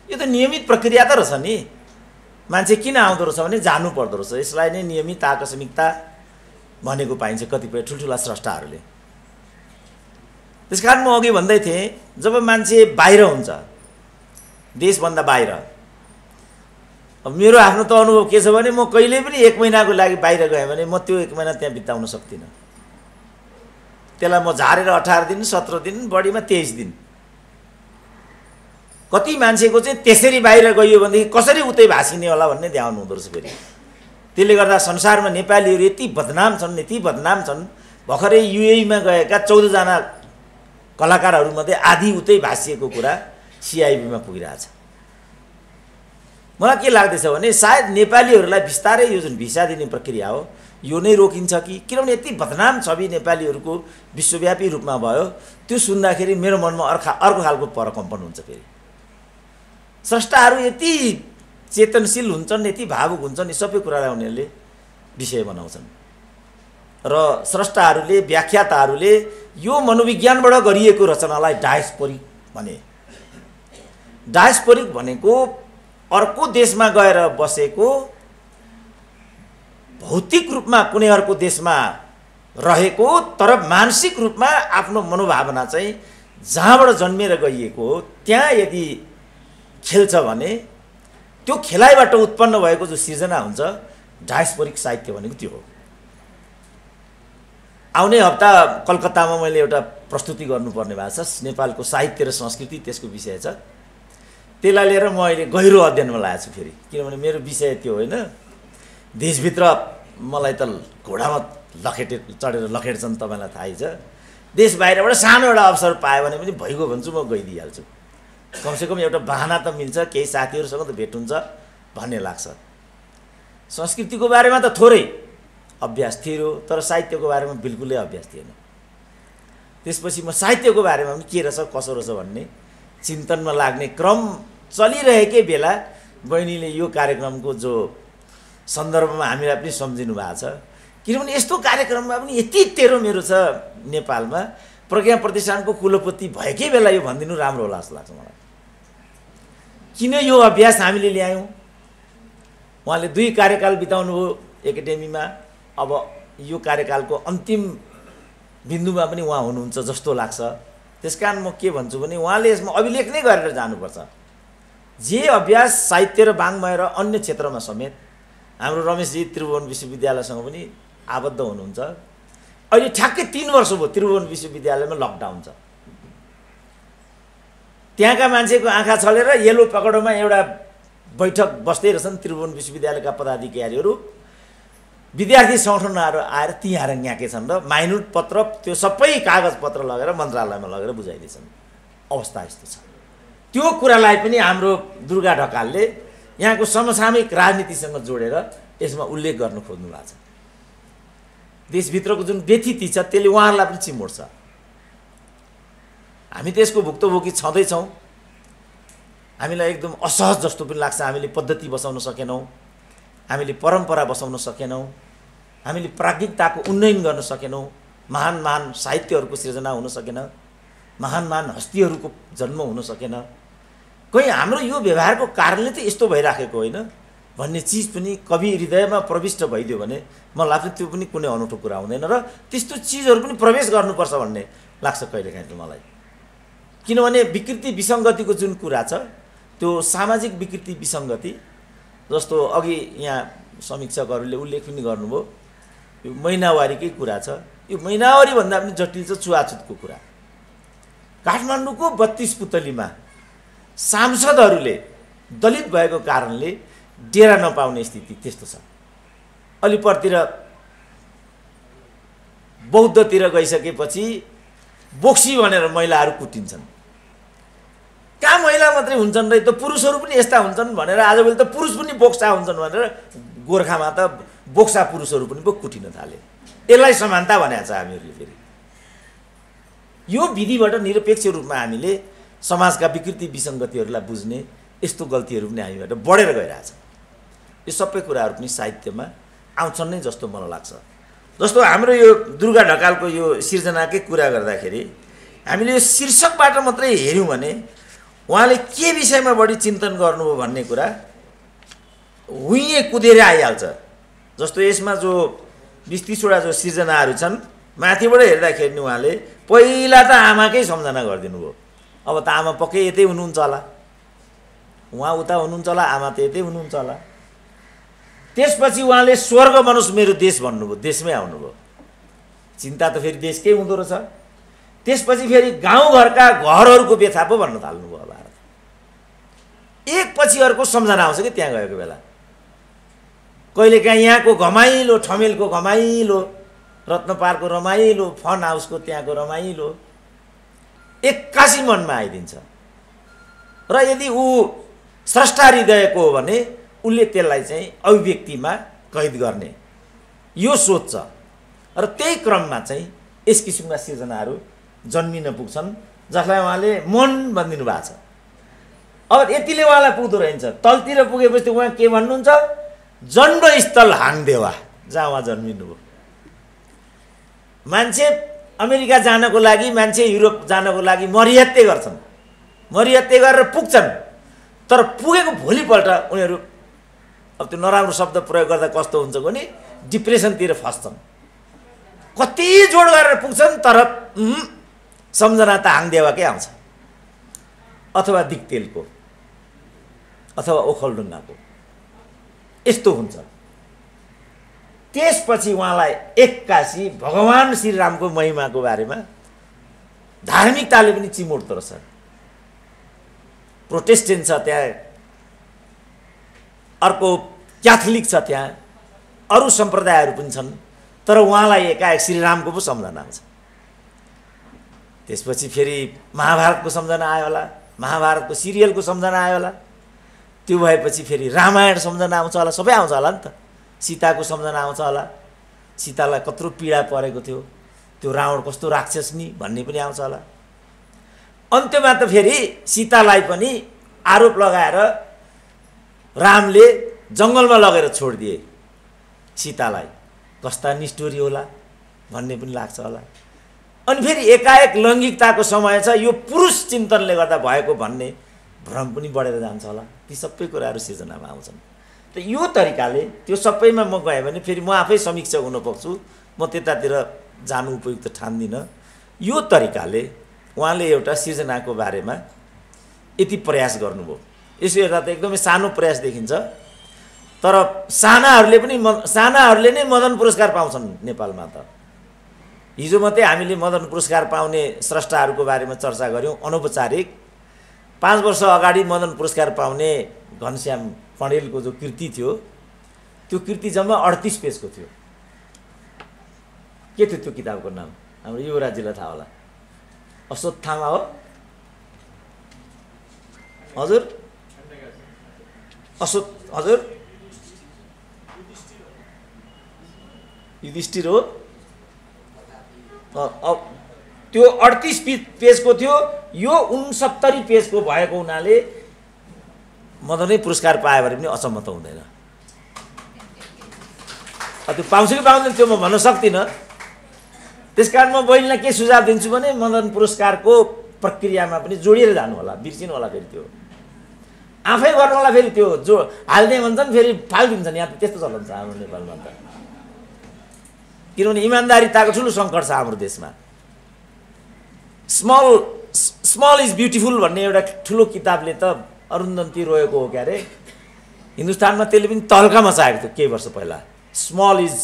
यो त नियमित प्रक्रिया त रहेछ नि। मान्छे किन आउँदो रहेछ भने जानु पर्दो रहेछ। यसलाई नै नियमित आकस्मिकता भनेको पाइन्छ कतिपय ठुल्ठुला स्रष्टाहरूले। त्यसकारण म अघि भन्दै थिएँ, जब मान्छे बाहिर हुन्छ, देशभन्दा बाहिर, अब मेरो आफ्नो त अनुभव के छ भने म कहिले पनि 1 महिनाको लागि बाहिर गएँ भने म त्यो 1 महिना त्यहाँ बिताउन सक्दिनँ। त्यसलाई म झारेर 18 दिन 17 दिन, बढीमा 23 दिन। कति मान्छेको चाहिँ त्यसरी बाहिर गइयो भनेदेखि कसरी उतै भाँसिने होला भन्ने ध्यान हुँदो रहेछ फेरि। त्यसले गर्दा संसारमा नेपालीहरू यति बदनाम छन्, यति बदनाम छन्। भर्खरै युएईमा गएका 14 जना कलाकारहरूमध्ये आधी उतै भाँसिएको कुरा सिआइबीमा पुगिरहेछ। मलाई के लाग्दैछ भने सायद नेपालीहरूलाई बिस्तारै यो जुन भिसा दिने प्रक्रिया हो यो नै रोकिन्छ कि। किनभने यति बदनाम छवि नेपालीहरूको विश्वव्यापी रूपमा भयो, त्यो सुन्दाखेरि मेरो मनमा अर्को खालको परकम्पन हुन्छ फेरि। स्रष्टाहरू यति चेतनशील हुन्छन्, यति भावुक हुन्छन्, यी सबै कुरालाई उनीहरूले विषय बनाउँछन्। र स्रष्टाहरूले, व्याख्याताहरूले यो मनोविज्ञानबाट गरिएको रचनालाई डायस्पोरिक भने। डायस्पोरिक भनेको अर्को देशमा गएर बसेको, भौतिक रूपमा कुनै अर्को देशमा रहेको तर मानसिक रूपमा आफ्नो मनोभावना चाहिँ जहाँबाट जन्मेर गइएको हो त्यहाँ यदि खेल्छ भने त्यो खेलाइबाट उत्पन्न भएको जो सिर्जना हुन्छ, डायस्पोरिक साहित्य भनेको त्यो हो। आउने हप्ता कलकत्तामा मैले एउटा प्रस्तुति गर्नुपर्ने भएको छ, नेपालको साहित्य र संस्कृति, त्यसको विषय छ। त्यसलाई लिएर म अहिले गहिरो अध्ययनमा लागेको छु फेरि। किनभने मेरो विषय त्यो होइन। देशभित्र मलाई त घोडामा चढेर लखेट्छन्, तपाईँलाई थाहै छ। देश बाहिरबाट सानो एउटा अवसर पायो भने पनि भइगयो भन्छु, म गइदिइहाल्छु। कमसेकम एउटा बहाना त मिल्छ, केही साथीहरूसँग त भेट हुन्छ भन्ने लाग्छ। संस्कृतिको बारेमा त थोरै अभ्यास थियो, तर साहित्यको बारेमा बिल्कुलै अभ्यास थिएन। त्यसपछि म साहित्यको बारेमा पनि के रहेछ कसो रहेछ भन्ने चिन्तनमा लाग्ने क्रम चलिरहेकै बेला बहिनीले यो कार्यक्रमको जो सन्दर्भमा हामीलाई पनि सम्झिनु भएको छ। किनभने यस्तो कार्यक्रममा पनि यति तेरो मेरो छ नेपालमा, प्रज्ञा प्रतिष्ठानको कुलपति भएकै बेला यो भनिदिनु राम्रो होला जस्तो लाग्छ मलाई। किन यो अभ्यास हामीले ल्यायौँ? उहाँले 2 कार्यकाल बिताउनु भयो एकाडेमीमा। अब यो कार्यकालको अन्तिम बिन्दुमा पनि उहाँ हुनुहुन्छ जस्तो लाग्छ। त्यसकारण म के भन्छु भने उहाँले यसमा अभिलेख नै गरेर जानुपर्छ। जे अभ्यास साहित्य र वाङ्मय र अन्य क्षेत्रमा समेत हाम्रो रमेशजी त्रिभुवन विश्वविद्यालयसँग पनि आबद्ध हुनुहुन्छ। अहिले ठ्याक्कै 3 वर्ष भयो त्रिभुवन विश्वविद्यालयमा लकडाउन छ। त्यहाँका मान्छेको आँखा छलेर येलो पकडोमा एउटा बैठक बस्दै रहेछन् त्रिभुवन विश्वविद्यालयका पदाधिकारीहरू, विद्यार्थी सङ्गठनहरू आएर ती आएर यहाँकै छन् र माइनुट पत्र त्यो सबै कागजपत्र लगेर मन्त्रालयमा लगेर बुझाइदिन्छन्। अवस्था यस्तो छ। त्यो कुरालाई पनि हाम्रो दुर्गा ढकालले यहाँको समसामयिक राजनीतिसँग जोडेर यसमा उल्लेख गर्न खोज्नु भएको छ। देशभित्रको जुन व्यथिति छ त्यसले उहाँहरूलाई पनि चिमोड्छ। हामी त्यसको भुक्तभोगी छँदैछौँ। हामीलाई एकदम असहज जस्तो पनि लाग्छ। हामीले पद्धति बसाउन सकेनौँ, हामीले परम्परा बसाउन सकेनौँ, हामीले प्राज्ञिकताको उन्नयन गर्न सकेनौँ, महान महान साहित्यहरूको सृजना हुन सकेन, महान महान हस्तीहरूको जन्म हुन सकेन। कहीँ हाम्रो यो व्यवहारको कारणले चाहिँ यस्तो भइराखेको होइन भन्ने चिज पनि कवि हृदयमा प्रविष्ट भइदियो भने मलाई लाग्छ त्यो पनि कुनै अनौठो कुरा हुँदैन र त्यस्तो चिजहरू पनि प्रवेश गर्नुपर्छ भन्ने लाग्छ कहिलेकाहीँ त मलाई। किनभने विकृति विसङ्गतिको जुन कुरा छ त्यो सामाजिक विकृति विसङ्गति, जस्तो अघि यहाँ समीक्षकहरूले उल्लेख पनि गर्नुभयो, यो महिनावारीकै कुरा छ। यो महिनावारी भन्दा पनि जटिल छ छुवाछुतको कुरा। काठमाडौँको 32 पुतलीमा सांसदहरूले दलित भएको कारणले डेरा नपाउने स्थिति त्यस्तो छ। अलिपुरतिर बौद्धतिर गइसकेपछि बोक्सी भनेर महिलाहरू कुटिन्छन्। कहाँ महिला मात्रै हुन्छन् र त पुरुषहरू पनि यस्ता हुन्छन् भनेर आजभोलि त पुरुष पनि बोक्सा हुन्छन् भनेर गोर्खामा त बोक्सा पुरुषहरू पनि पो कुटिन थाले। यसलाई समानता भनेको छ हामीहरूले। फेरि यो विधिबाट निरपेक्ष रूपमा हामीले समाजका विकृति विसङ्गतिहरूलाई बुझ्ने यस्तो गल्तीहरू पनि हामीबाट बढेर गइरहेछ। यो सबै कुराहरू पनि साहित्यमा आउँछन् नै जस्तो मलाई लाग्छ। जस्तो हाम्रो यो दुर्गा ढकालको यो सिर्जनाकै कुरा गर्दाखेरि हामीले यो शीर्षकबाट मात्रै हेऱ्यौँ भने उहाँले के विषयमा बढी चिन्तन गर्नुभयो भन्ने कुरा हुइए कुदेर आइहाल्छ। जस्तो यसमा जो 20-30वटा जो सिर्जनाहरू छन् माथिबाट हेर्दाखेरि नि उहाँले पहिला त आमाकै सम्झना गरिदिनु भयो। अब त आमा पक्कै यतै हुनुहुन्छ होला, उहाँ उता हुनुहुन्छ होला, आमा त यतै हुनुहुन्छ होला। त्यसपछि उहाँले स्वर्ग बनोस् मेरो देश भन्नुभयो, देशमै आउनुभयो। चिन्ता त फेरि देशकै हुँदो रहेछ। त्यसपछि फेरि गाउँघरका घरहरूको व्यथा पो भन्न थाल्नुभयो। अब एक पछि अर्को सम्झना आउँछ कि त्यहाँ गएको बेला कहिलेकाहीँ यहाँको घमाइलो, ठमेलको घमाइलो, रत्नपारको रमाइलो, फन हाउसको त्यहाँको रमाइलो एक्कासी मनमा आइदिन्छ। र यदि ऊ स्रष्टा हृदयको हो भने उसले त्यसलाई चाहिँ अभिव्यक्तिमा कैद गर्ने यो सोच छ। र त्यही क्रममा चाहिँ यस किसिमका सिर्जनाहरू जन्मिन पुग्छन् जसलाई उहाँले मन भनिदिनु भएको छ। अब यतिले उहाँलाई पुग्दो रहेछ। तलतिर पुगेपछि उहाँ के भन्नुहुन्छ, जन्मस्थल हाङदेवा जहाँ उहाँ जन्मिनुभयो। मान्छे अमेरिका जानको लागि, मान्छे युरोप जानको लागि मरिहत्ते गर्छन्, मरिहत्ते गरेर पुग्छन्। तर पुगेको भोलिपल्ट उनीहरू अब त्यो नराम्रो शब्द प्रयोग गर्दा कस्तो हुन्छ भने डिप्रेसनतिर फस्छन्। कति जोड गरेर पुग्छन् तर सम्झना त हाङदेवाकै आउँछ, अथवा दिक्तेलको अथवा ओखलढुङ्गाको। यस्तो हुन्छ। त्यसपछि उहाँलाई एक्कासी भगवान् श्रीरामको महिमाको बारेमा धार्मिकताले पनि चिमोड्दो रहेछ। प्रोटेस्टेन्ट छ त्यहाँ, अर्को क्याथोलिक छ त्यहाँ, अरू सम्प्रदायहरू पनि छन्, तर उहाँलाई एकाएक श्रीरामको पो सम्झना आउँछ। त्यसपछि फेरि महाभारतको सम्झना आयो होला, महाभारतको सिरियलको सम्झना आयो होला। त्यो भएपछि फेरि रामायण सम्झना आउँछ होला, सबै आउँछ होला नि त। सीताको सम्झना आउँछ होला, सीतालाई कत्रो पीडा परेको थियो, त्यो रावण कस्तो राक्षस नि भन्ने पनि आउँछ होला। अन्त्यमा त फेरि सीतालाई पनि आरोप लगाएर रामले जङ्गलमा लगेर छोडिदिए सीतालाई, कस्ता निष्ठुरी होला भन्ने पनि लाग्छ होला। अनि फेरि एकाएक लैङ्गिकताको समय छ, यो पुरुष चिन्तनले गर्दा भएको भन्ने भ्रम पनि बढेर जान्छ होला। ती सबै कुराहरू सिर्जनामा आउँछन्। त यो तरिकाले त्यो सबैमा म गएँ भने फेरि म आफै समीक्षक हुन सक्छु, म त्यतातिर जानु उपयुक्त ठान्दिनँ। यो तरिकाले उहाँले एउटा सिर्जनाको बारेमा यति प्रयास गर्नुभयो। यसो हेर्दा त एकदमै सानो प्रयास देखिन्छ, तर सानाहरूले नै मदन पुरस्कार पाउँछन् नेपालमा। त हिजो मात्रै हामीले मदन पुरस्कार पाउने स्रष्टाहरूको बारेमा चर्चा गऱ्यौँ, अनौपचारिक। 5 वर्ष अगाडि मदन पुरस्कार पाउने घनश्याम पौडेलको जो कृति थियो त्यो कृति जम्मा 38 पेजको थियो। के थियो त्यो किताबको नाम? हाम्रो युवराजीलाई थाहा होला। अश्वत्थामा हो हजुर? हजुर युधिष्ठिर हो। त्यो 38 पेजको थियो, यो 69 पेजको भएको हुनाले मदनै पुरस्कार पायो भने पनि अचम्म त हुँदैन। त्यो पाउँछु कि पाउँदैन त्यो म भन्न सक्दिनँ। त्यसकारण म बहिनीलाई के सुझाव दिन्छु भने मदन पुरस्कारको प्रक्रियामा पनि जोडिएर जानु होला, बिर्सिनु होला। फेरि त्यो आफै गर्नु होला, फेरि त्यो जो हाल्ने भन्छन् फेरि फालिदिन्छन्। यहाँ त्यस्तो चलन छ हाम्रो नेपालमा त, किनभने इमान्दारिताको ठुलो सङ्कट छ हाम्रो देशमा। स्मल इज ब्युटिफुल भन्ने एउटा ठुलो किताबले त अरुन्धती रोएको हो क्या अरे। हिन्दुस्तानमा त्यसले पनि तहल्का मचाएको थियो केही वर्ष पहिला। Small is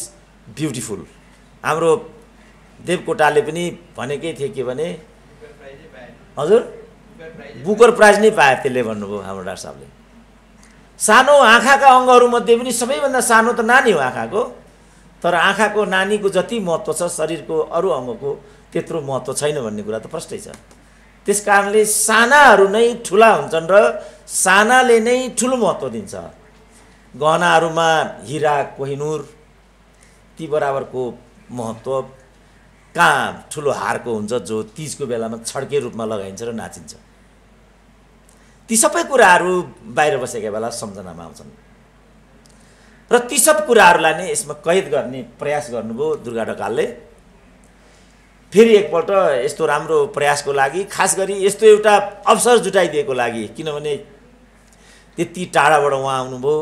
beautiful. हाम्रो देवकोटाले पनि भनेकै थिए के भने हजुर बुकर प्राइज नै पाए त्यसले भन्नुभयो हाम्रो डाक्टर साहबले। सानो आँखाका अङ्गहरूमध्ये पनि सबैभन्दा सानो त नानी हो आँखाको, तर आँखाको नानीको जति महत्त्व छ शरीरको अरू अङ्गको त्यत्रो महत्त्व छैन भन्ने कुरा त प्रष्टै छ। त्यस कारणले सानाहरू नै ठुला हुन्छन् र सानाले नै ठुलो महत्त्व दिन्छ। गहनाहरूमा हिरा कोहिनुर ती बराबरको महत्त्व कहाँ ठुलो हारको हुन्छ जो तीजको बेलामा छड्के रूपमा लगाइन्छ र नाचिन्छ। ती सबै कुराहरू बाहिर बसेका बेला सम्झनामा आउँछन् र ती सब कुराहरूलाई नै यसमा कैद गर्ने प्रयास गर्नुभयो दुर्गा ढकालले। फेरि एकपल्ट यस्तो राम्रो प्रयासको लागि, खास गरी यस्तो एउटा अवसर जुटाइदिएको लागि, किनभने त्यति टाढाबाट उहाँ आउनुभयो,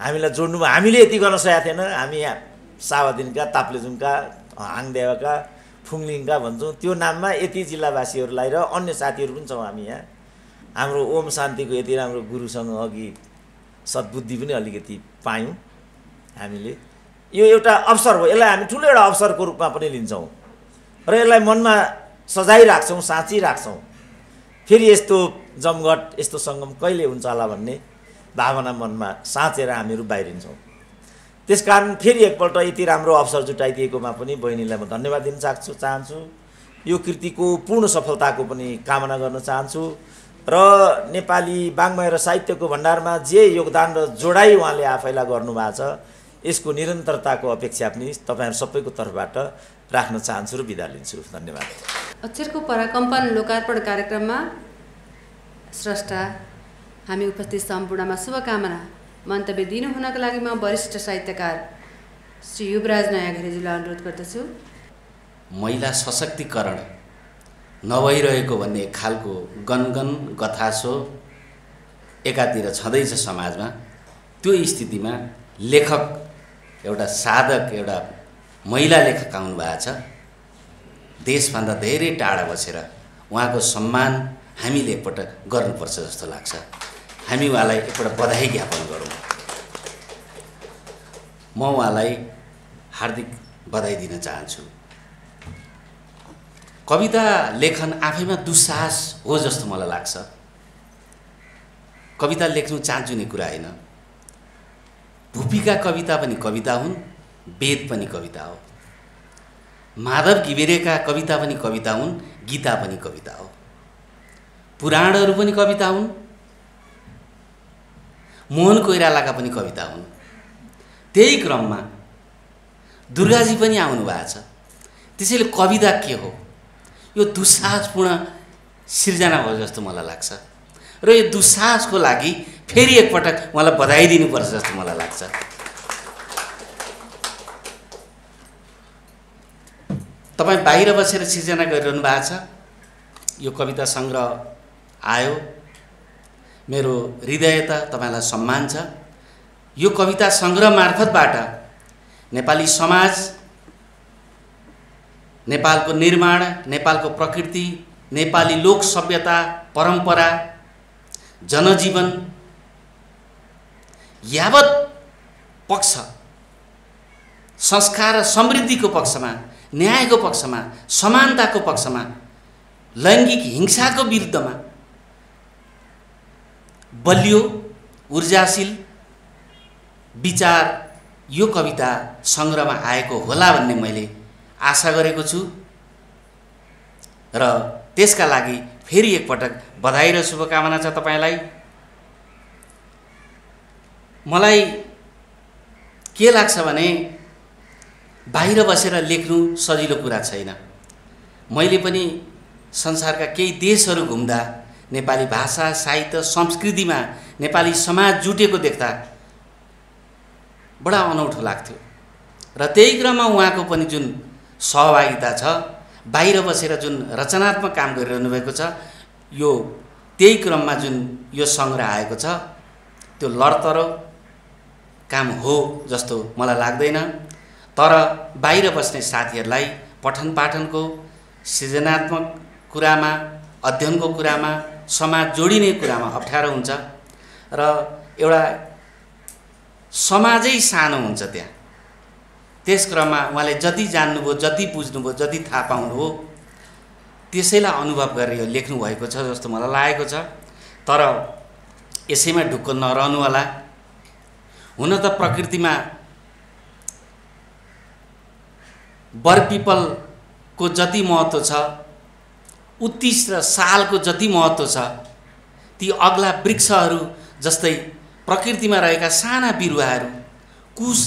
हामीलाई जोड्नुभयो। हामीले यति गर्न सकेका थिएन। हामी यहाँ सावादिनका, ताप्लेजुङका, हाङदेवाका, फुङलिङका भन्छौँ। त्यो नाममा यति जिल्लावासीहरूलाई र अन्य साथीहरू पनि छौँ हामी यहाँ। हाम्रो ओम शान्तिको यति राम्रो गुरुसँग अघि सद्बुद्धि पनि अलिकति पायौँ हामीले। यो एउटा अवसर हो, यसलाई हामी ठुलो एउटा अवसरको रूपमा पनि लिन्छौँ र यसलाई मनमा सजाइराख्छौँ, साँचिराख्छौँ। फेरि यस्तो जमघट, यस्तो सङ्गम कहिले हुन्छ होला भन्ने भावना मनमा साँचेर हामीहरू बाहिरिन्छौँ। त्यसकारण फेरि एकपल्ट यति राम्रो अवसर जुटाइदिएकोमा पनि बहिनीलाई म धन्यवाद दिन चाहन्छु। यो कृतिको पूर्ण सफलताको पनि कामना गर्न चाहन्छु र नेपाली वाङ्मय र साहित्यको भण्डारमा जे योगदान र जोडाइ उहाँले आफैलाई गर्नुभएको छ यसको निरन्तरताको अपेक्षा पनि तपाईँहरू सबैको तर्फबाट राख्न चाहन्छु र बिदा लिन्छु। धन्यवाद। अक्षरको पराकम्पन लोकार्पण कार्यक्रममा स्रष्टा हामी उपस्थित सम्पूर्णमा शुभकामना मन्तव्य दिनु हुनका लागि म वरिष्ठ साहित्यकार श्री युवराज नयाँ घिमिरेज्यूलाई अनुरोध गर्दछु। महिला सशक्तिकरण नभइरहेको भन्ने एक खालको गनगन गथासो एकातिर छँदैछ समाजमा। त्यो स्थितिमा लेखक एउटा साधक, एउटा महिला लेखक आउनु भएको छ। देशभन्दा धेरै टाढा बसेर उहाँको सम्मान हामीले एकपटक गर्नुपर्छ जस्तो लाग्छ। हामी उहाँलाई एकपल्ट बधाई ज्ञापन गरौँ। म उहाँलाई हार्दिक बधाई दिन चाहन्छु। कविता लेखन आफैमा दुस्साहस हो जस्तो मलाई लाग्छ। कविता लेख्नु चान्चुने कुरा होइन। भुपीका कविता पनि कविता हुन्, वेद पनि कविता हो। माधव घिमिरेका कविता पनि कविता हुन्, गीता पनि कविता हो। पुराणहरू पनि कविता हुन्, मोहन कोइरालाका पनि कविता हुन्। त्यही क्रममा दुर्गाजी पनि आउनु भएको छ। त्यसैले कविता के हो? यो दुस्साहसपूर्ण सिर्जना हो जस्तो मलाई लाग्छ र यो दुस्साहसको लागि फेरि एकपटक उहाँलाई बधाई दिनुपर्छ जस्तो मलाई लाग्छ। तपाईँ बाहिर बसेर सिर्जना गरिरहनु भएको छ। यो कविता सङ्ग्रह आयो, मेरो हृदयता तपाईँलाई सम्मान छ। यो कविता सङ्ग्रह मार्फतबाट नेपाली समाज, नेपालको निर्माण, नेपालको प्रकृति, नेपाली लोक सभ्यता, परम्परा, जनजीवन यावत पक्ष, संस्कार र समृद्धिको पक्षमा, न्यायको पक्षमा, समानताको पक्षमा, लैङ्गिक हिंसाको विरुद्धमा बलियो ऊर्जाशील विचार यो कविता सङ्ग्रहमा आएको होला भन्ने मैले आशा गरेको छु र त्यसका लागि फेरि एकपटक बधाई र शुभकामना छ तपाईलाई। मलाई के लाग्छ भने बाहिर बसेर लेख्नु सजिलो कुरा छैन। मैले पनि संसारका केही देशहरू घुम्दा नेपाली भाषा साहित्य संस्कृतिमा नेपाली समाज जुटेको देख्दा बडा अनौठो लाग्थ्यो र त्यही क्रममा उहाँको पनि जुन सहभागिता छ, बाहिर बसेर जुन रचनात्मक काम गरिरहनु भएको छ, यो त्यही क्रममा जुन यो सङ्ग्रह आएको छ त्यो लडतरो काम हो जस्तो मलाई लाग्दैन। तर बाहिर बस्ने साथीहरूलाई पठन पाठनको सृजनात्मक कुरामा, अध्ययनको कुरामा, समाज जोडिने कुरामा अप्ठ्यारो हुन्छ र एउटा समाजै सानो हुन्छ त्यहाँ। त्यस क्रममा उहाँले जति जान्नुभयो, जति बुझ्नुभयो, जति थाहा पाउनुभयो त्यसैलाई अनुभव गरेर यो लेख्नु भएको छ जस्तो मलाई लागेको छ। तर यसैमा ढुक्क नरहनु होला। हुन त प्रकृतिमा बरपिपलको जति महत्त्व छ, उत्तिस र सालको जति महत्त्व छ, ती अग्ला वृक्षहरू जस्तै प्रकृतिमा रहेका साना बिरुवाहरू, कुश,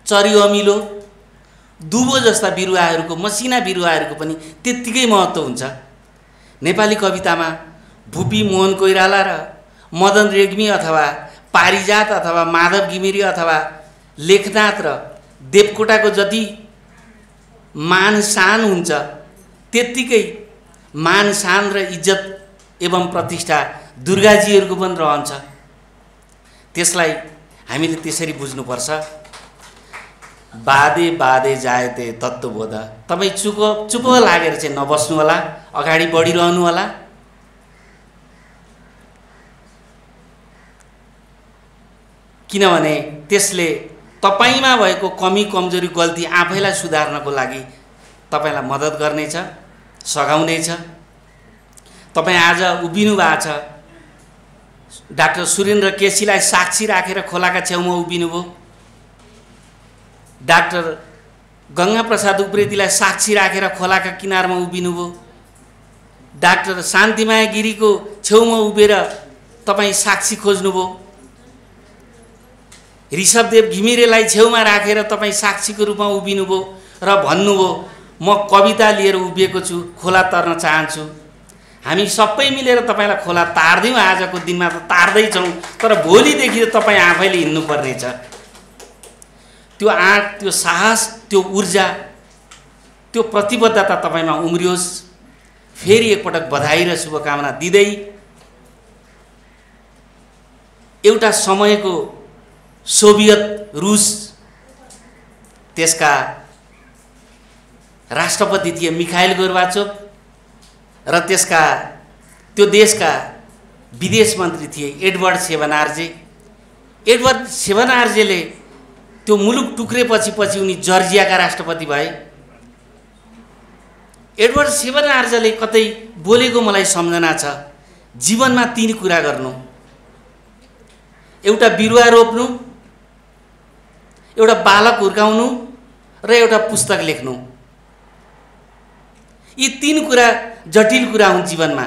चरियो अमिलो, दुबो जस्ता बिरुवाहरूको, मसिना बिरुवाहरूको पनि त्यत्तिकै महत्त्व हुन्छ। नेपाली कवितामा भुपी मोहन कोइराला र मदन रेग्मी अथवा पारिजात अथवा माधव घिमिरे अथवा लेखनाथ र देवकोटाको जति मान शान हुन्छ त्यत्तिकै मान शान र इज्जत एवं प्रतिष्ठा दुर्गाजीहरूको पनि रहन्छ। त्यसलाई हामीले त्यसरी बुझ्नुपर्छ। बादे बादे जायते तत्त्वबोध। तपाईँ चुप लागेर चाहिँ नबस्नु होला, अगाडि बढिरहनु होला। किनभने त्यसले तपाईमा भएको कमी कमजोरी गल्ती आफैलाई सुधार्नको लागि तपाईलाई मद्दत गर्नेछ, सघाउनेछ। तपाईँ आज उभिनु भएको छ, डाक्टर सुरेन्द्र केसीलाई साक्षी राखेर खोलाका छेउमा उभिनुभयो, डाक्टर गंगा प्रसाद उप्रेतीलाई साक्षी राखेर खोलाका किनारमा उभिनुभयो, डाक्टर शान्तिमाया गिरीको छेउमा उभिएर तपाईँ साक्षी खोज्नुभयो, ऋषभदेव घिमिरेलाई छेउमा राखेर तपाईँ साक्षीको रूपमा उभिनुभयो र भन्नुभयो म कविता लिएर उभिएको छु, खोला तर्न चाहन्छु। हामी सबै मिलेर तपाईलाई खोला तार्दियौँ, आजको दिनमा त तार्दैछौँ, तर भोलिदेखि तपाईँ आफैले हिँड्नुपर्ने छ। त्यो आँट, त्यो साहस, त्यो ऊर्जा, त्यो प्रतिबद्धता तपाईमा उम्रियोस्। फेरि एकपटक बधाई र शुभकामना दिँदै एउटा समयको सोभियत रुस, त्यसका राष्ट्रपति थिए मिखाइल गोर्बाचोभ र त्यसका त्यो देशका विदेश मन्त्री थिए एडवर्ड शेभनार्जे। एडवर्ड शेभनार्जेले त्यो मुलुक टुक्रेपछि उनी जर्जियाका राष्ट्रपति भए। एडवर्ड शेभनार्जेले कतै बोलेको मलाई सम्झना छ, जीवनमा 3 कुरा गर्नु, एउटा बिरुवा रोप्नु, एउटा बालक हुर्काउनु र एउटा पुस्तक लेख्नु। यी 3 कुरा जटिल कुरा हुन् जीवनमा।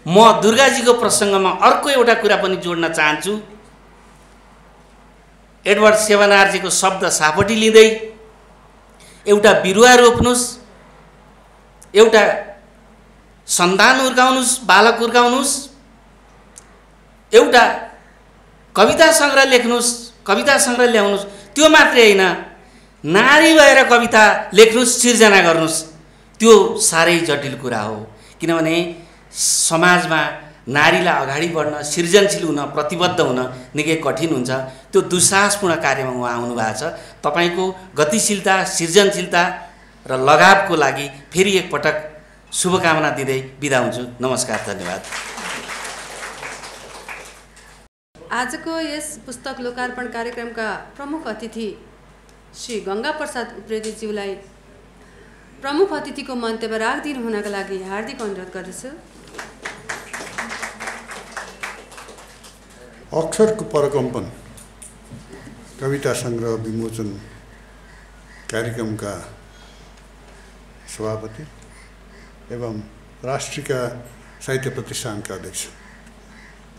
म दुर्गाजीको प्रसङ्गमा अर्को एउटा कुरा पनि जोड्न चाहन्छु। एडवर्ड शेभनार्जेको शब्द सापटी लिँदै एउटा बिरुवा रोप्नुस्, एउटा सन्तान हुर्काउनुस्, बालक हुर्काउनुस्, एउटा कविता सङ्ग्रह लेख्नुस्, कविता सङ्ग्रह ल्याउनुस्। त्यो मात्रै होइन, नारी भएर कविता लेख्नुस्, सिर्जना गर्नुस्। त्यो साह्रै जटिल कुरा हो। किनभने समाजमा नारीलाई अगाडि बढ्न, सृजनशील हुन, प्रतिबद्ध हुन निकै कठिन हुन्छ। त्यो दुस्साहसपूर्ण कार्यमा उहाँ आउनुभएको छ। तपाईँको गतिशीलता, सृजनशीलता र लगावको लागि फेरि एकपटक शुभकामना दिँदै बिदा हुन्छु। नमस्कार, धन्यवाद। आजको यस पुस्तक लोकार्पण कार्यक्रमका प्रमुख अतिथि श्री गंगा प्रसाद उप्रेतीज्यूलाई प्रमुख अतिथिको मन्तव्य राखिदिनु हुनका लागि हार्दिक अनुरोध गर्दछु। अक्षरको परकम्पन कविता सङ्ग्रह विमोचन कार्यक्रमका सभापति एवं राष्ट्रिय साहित्य प्रतिष्ठानका अध्यक्ष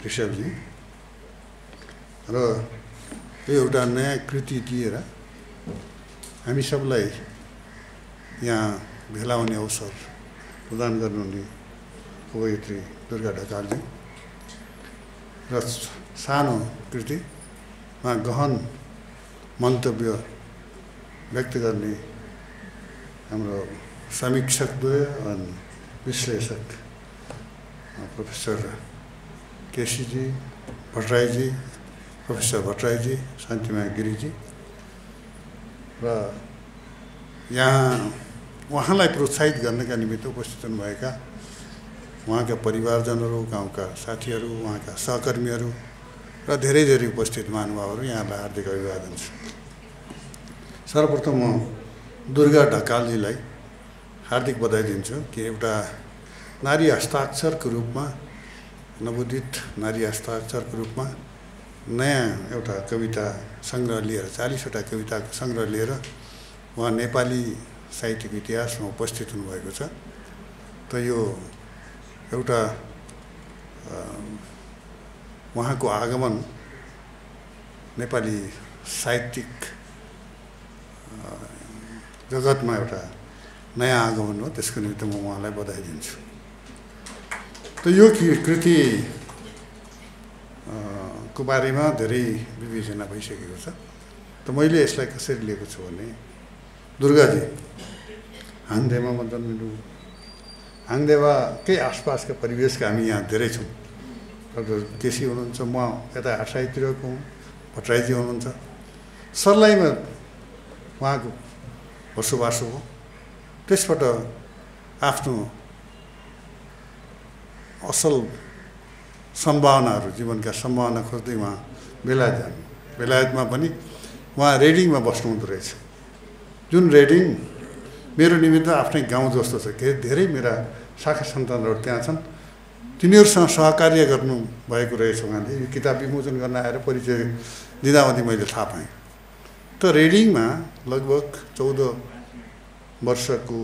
ऋषभजी र यो एउटा नयाँ कृति दिएर हामी सबलाई यहाँ भेला हुने अवसर प्रदान गर्नुहुने कवयित्री दुर्गा ढकालजी र सानो कृतिमा गहन मन्तव्य व्यक्त गर्ने हाम्रो समीक्षकद्वय अनि विश्लेषक प्रोफेसर केसीजी भट्टराईजी प्रोफेसर भट्टराईजी शान्तिमाया गिरीजी र यहाँ उहाँलाई प्रोत्साहित गर्नका निमित्त उपस्थित हुनुभएका उहाँका परिवारजनहरू गाउँका साथीहरू उहाँका सहकर्मीहरू र धेरै धेरै उपस्थित महानुभावहरू यहाँलाई हार्दिक अभिवादन छ। सर्वप्रथम म दुर्गा ढकालजीलाई हार्दिक बधाई दिन्छु कि एउटा नारी हस्ताक्षरको रूपमा नवोदित नारी हस्ताक्षरको रूपमा नयाँ एउटा कविता सङ्ग्रह लिएर 40वटा कविताको सङ्ग्रह लिएर उहाँ नेपाली साहित्यको इतिहासमा उपस्थित हुनुभएको छ। त यो एउटा उहाँको आगमन नेपाली साहित्यिक जगतमा एउटा नयाँ आगमन हो, त्यसको निमित्त म उहाँलाई बधाई दिन्छु। त यो कृति को बारेमा धेरै विवेचना भइसकेको छ। त मैले यसलाई कसरी लिएको छु भने दुर्गाजी हाङदेवामा जन्मिनु, हाङदेवाकै आसपासका परिवेशका हामी यहाँ धेरै छौँ। डक्टर केसी हुनुहुन्छ, म यता हाटसाईतिरको हुँ, भट्टराईजी हुनुहुन्छ, सर्लाहीमा उहाँको बसोबासो हो। त्यसबाट आफ्नो असल सम्भावनाहरू जीवनका सम्भावना खोज्दै उहाँ बेलायत जानु। बेलायतमा पनि उहाँ रेडिङमा बस्नुहुँदो रहेछ, जुन रेडिङ मेरो निमित्त आफ्नै गाउँ जस्तो छ। धेरै मेरा शाखा सन्तानहरू त्यहाँ छन्, तिनीहरूसँग सहकार्य गर्नुभएको रहेछ उहाँले। यो किताब विमोचन गर्न आएर परिचय दिँदाहुँदी मैले थाहा पाएँ। त रेडिङमा लगभग 14 वर्षको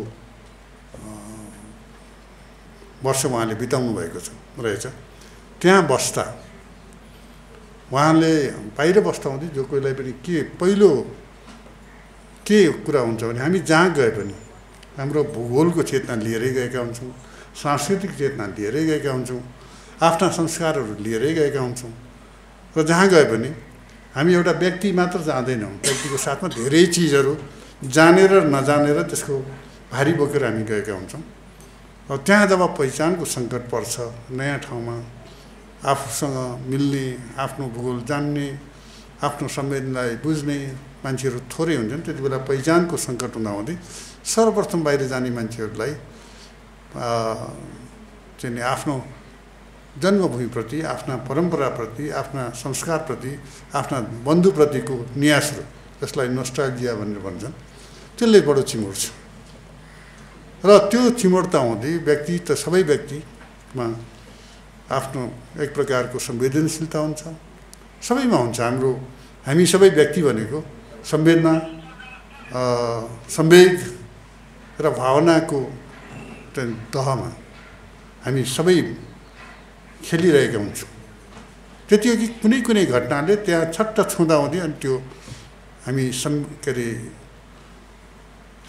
वर्ष उहाँले बिताउनु भएको रहेछ। त्यहाँ बस्दा उहाँले बाहिर बस्दा हुँदै जो कोहीलाई पनि पहिलो के कुरा हुन्छ भने हामी जहाँ गए पनि हाम्रो भूगोलको चेतना लिएरै गएका हुन्छौँ, सांस्कृतिक चेतना लिएरै गएका हुन्छौँ, आफ्ना संस्कारहरू लिएरै गएका हुन्छौँ। र जहाँ गए पनि हामी एउटा व्यक्ति मात्र जाँदैनौँ, व्यक्तिको साथमा धेरै चिजहरू जानेर नजानेर त्यसको भारी बोकेर हामी गएका हुन्छौँ। र त्यहाँ जब पहिचानको सङ्कट पर्छ, नयाँ ठाउँमा आफूसँग मिल्ने, आफ्नो भूगोल जान्ने, आफ्नो संवेदनलाई बुझ्ने मान्छेहरू थोरै हुन्छन्। त्यति बेला पहिचानको सङ्कट हुँदाहुँदै सर्वप्रथम बाहिर जाने मान्छेहरूलाई चाहिँ आफ्नो जन्मभूमिप्रति, आफ्ना परम्पराप्रति, आफ्ना संस्कारप्रति, आफ्ना बन्धुप्रतिको न्यासहरू, जसलाई नोस्टाल्जिया भनेर भन्छन्, त्यसले बडो चिमोड्छ। र त्यो चिमोड्ता हुँदै व्यक्ति त सबै व्यक्तिमा आफ्नो एक प्रकारको संवेदनशीलता हुन्छ, सबैमा हुन्छ। हामी सबै व्यक्ति भनेको संवेदना, संवेग र भावनाको तहमा हामी सबै खेलिरहेका हुन्छौँ। त्यति हो कि कुनै कुनै घटनाले त्यहाँ छट्ट छुँदा हुँदै अनि त्यो हामी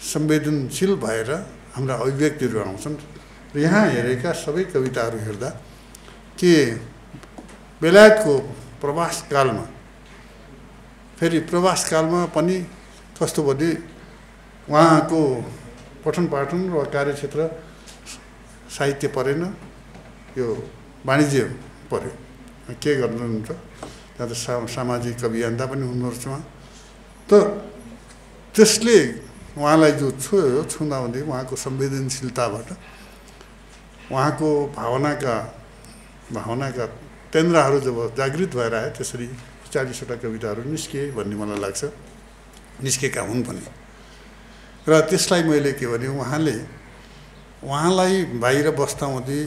संवेदनशील भएर हाम्रा अभिव्यक्तिहरू आउँछन्। र यहाँ हेरेका सबै कविताहरू हेर्दा के बेलायतको प्रवासकालमा, फेरि प्रवासकालमा पनि कस्तो भने उहाँको पठन पाठन र कार्यक्षेत्र साहित्य परेन, यो वाणिज्य पर्यो। के गर्नुहुन्छ त्यहाँ त सामाजिक अभियन्ता पनि हुनुपर्छ उहाँ। त त्यसले उहाँलाई जो छुँदा हुँदै उहाँको संवेदनशीलताबाट उहाँको भावनाका केन्द्रहरू जब जागृत भएर आए, त्यसरी 40वटा कविताहरू निस्किए भन्ने मलाई लाग्छ, निस्केका हुन् पनि। र त्यसलाई मैले के भने उहाँलाई बाहिर बस्दा हुँदै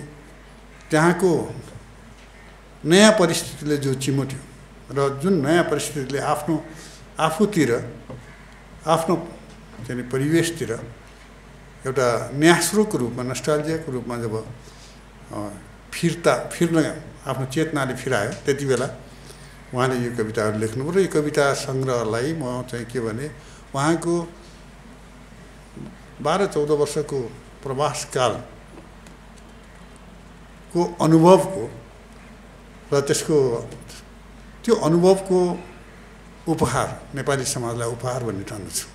त्यहाँको नयाँ परिस्थितिले जो चिमोट्यो र जुन नयाँ परिस्थितिले आफूतिर आफ्नो चाहिँ परिवेशतिर एउटा न्यास्रोको रूपमा नस्टाल्जियाको रूपमा जब फिर्न आफ्नो चेतनाले फिरायो त्यति बेला उहाँले यो कविताहरू लेख्नुभयो र यो कविता सङ्ग्रहलाई म चाहिँ के भने उहाँको 12-14 वर्षको प्रवासकालको अनुभवको र त्यसको त्यो अनुभवको उपहार नेपाली समाजलाई उपहार भन्ने ठान्छु।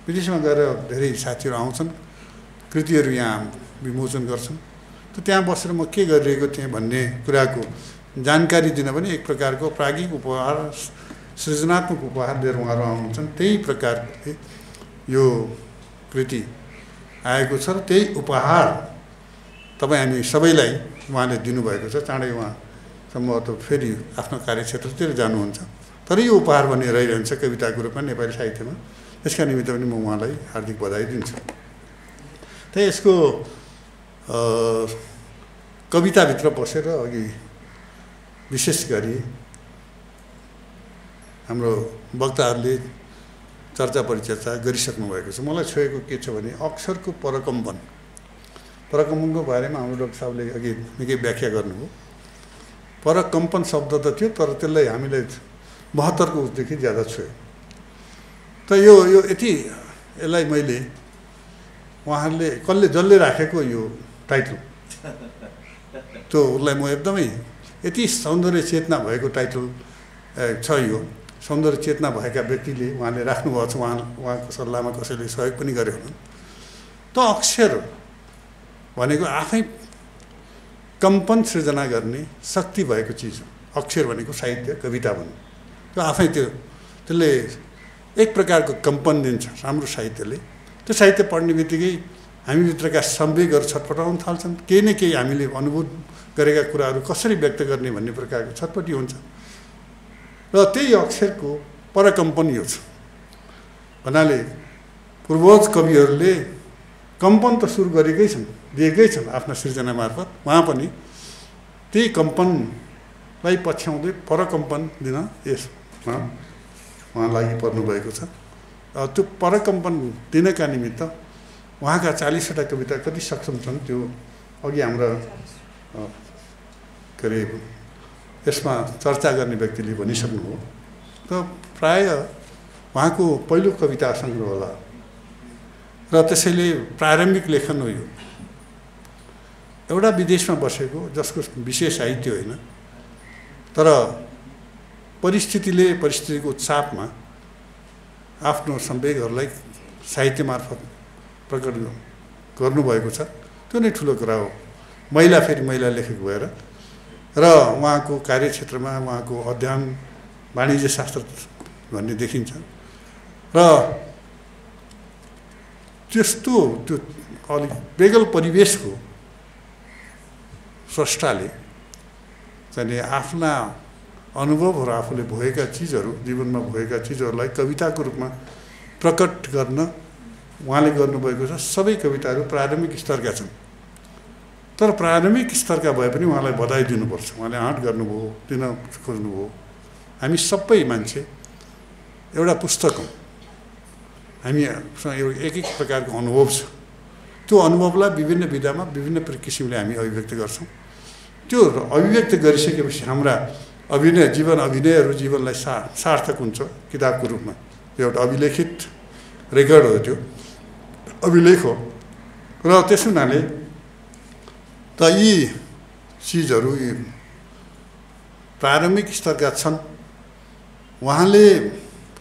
विदेशमा गएर धेरै साथीहरू आउँछन्, कृतिहरू यहाँ विमोचन गर्छन्, त त्यहाँ बसेर म के गरिरहेको थिएँ भन्ने कुराको जानकारी दिन पनि एक प्रकारको प्राज्ञिक उपहार, सृजनात्मक उपहार लिएर उहाँहरू आउँछन्। त्यही प्रकारले यो कृति आएको छ र त्यही उपहार तपाईँ हामी सबैलाई उहाँले दिनुभएको छ। चाँडै उहाँ सम्भवतः फेरि आफ्नो कार्यक्षेत्रतिर जानुहुन्छ, तर यो उपहार भन्ने रहिरहन्छ कविताको रूपमा नेपाली साहित्यमा। त्यसका निमित्त पनि म उहाँलाई हार्दिक बधाई दिन्छु। त यसको कविताभित्र पसेर अघि विशेष गरी हाम्रो वक्ताहरूले चर्चा परिचर्चा गरिसक्नु भएको छ। मलाई छोएको के छ भने अक्षरको परकम्पनको बारेमा हाम्रो डाक्टर साहबले अघि निकै व्याख्या गर्नुभयो। परकम्पन शब्द त थियो, तर त्यसलाई हामीले 72को उसदेखि ज्यादा छोयो। त यो यसलाई मैले उहाँहरूले जसले राखेको यो टाइटल त्यो उसलाई म एकदमै यति सौन्दर्य चेतना भएको टाइटल छ। यो सौन्दर्य चेतना भएका व्यक्तिले उहाँले राख्नुभएको छ। उहाँको सल्लाहमा कसैले सहयोग पनि गरे हुन्। त अक्षर भनेको आफै कम्पन सृजना गर्ने शक्ति भएको चिज हो। अक्षर भनेको साहित्य, कविता भन्नु त्यो आफै त्यसले एक प्रकारको कम्पन दिन्छ राम्रो साहित्यले। त्यो साहित्य पढ्ने बित्तिकै हामीभित्रका संवेगहरू छटपटाउन थाल्छन्। केही न केही हामीले अनुभूत गरेका कुराहरू कसरी व्यक्त गर्ने भन्ने प्रकारको छटपटी हुन्छ र त्यही अक्षरको परकम्पन यो छ भन्नाले पूर्वज कविहरूले कम्पन त सुरु गरेकै छन्, दिएकै छन् आफ्ना सृजना मार्फत। उहाँ पनि त्यही कम्पनलाई पछ्याउँदै परकम्पन दिन उहाँ लागि पर्नुभएको छ। त्यो परकम्पन दिनका निमित्त उहाँका 40वटा कविता कति सक्षम छन् त्यो अघि हाम्रा के अरे यसमा चर्चा गर्ने व्यक्तिले भनिसक्नुभयो। त प्राय उहाँको पहिलो कविता सङ्ग्रह होला र त्यसैले प्रारम्भिक लेखन हो यो। एउटा विदेशमा बसेको जसको विशेष साहित्य होइन, तर परिस्थितिको चापमा आफ्नो संवेगहरूलाई साहित्य मार्फत प्रकट गर्नुभएको छ। त्यो नै ठुलो कुरा हो। महिला फेरि महिला लेखक भएर र उहाँको कार्यक्षेत्रमा उहाँको अध्ययन वाणिज्य शास्त्र भन्ने देखिन्छ र त्यस्तो त्यो अलिक बेगल परिवेशको स्रष्टाले चाहिँ आफ्ना अनुभवहरू आफूले भोगेका चिजहरू जीवनमा भोगेका चिजहरूलाई कविताको रूपमा प्रकट गर्न उहाँले गर्नुभएको छ। सबै कविताहरू प्रारम्भिक स्तरका छन्, तर प्रारम्भिक स्तरका भए पनि उहाँलाई बधाई दिनुपर्छ। उहाँले आँट गर्नुभयो, दिन खोज्नुभयो। हामी सबै मान्छे एउटा पुस्तक हौँ, हामीसँग एक एक प्रकारको अनुभव छ। त्यो अनुभवलाई विभिन्न विधामा विभिन्न किसिमले हामी अभिव्यक्त गर्छौँ। त्यो अभिव्यक्त गरिसकेपछि हाम्रा अभिनयहरू जीवनलाई सार्थक हुन्छ किताबको रूपमा। त्यो एउटा अभिलेखित रेकर्ड हो, त्यो अभिलेख हो। र त्यस हुनाले त यी चिजहरू यी प्रारम्भिक स्तरका छन्। उहाँले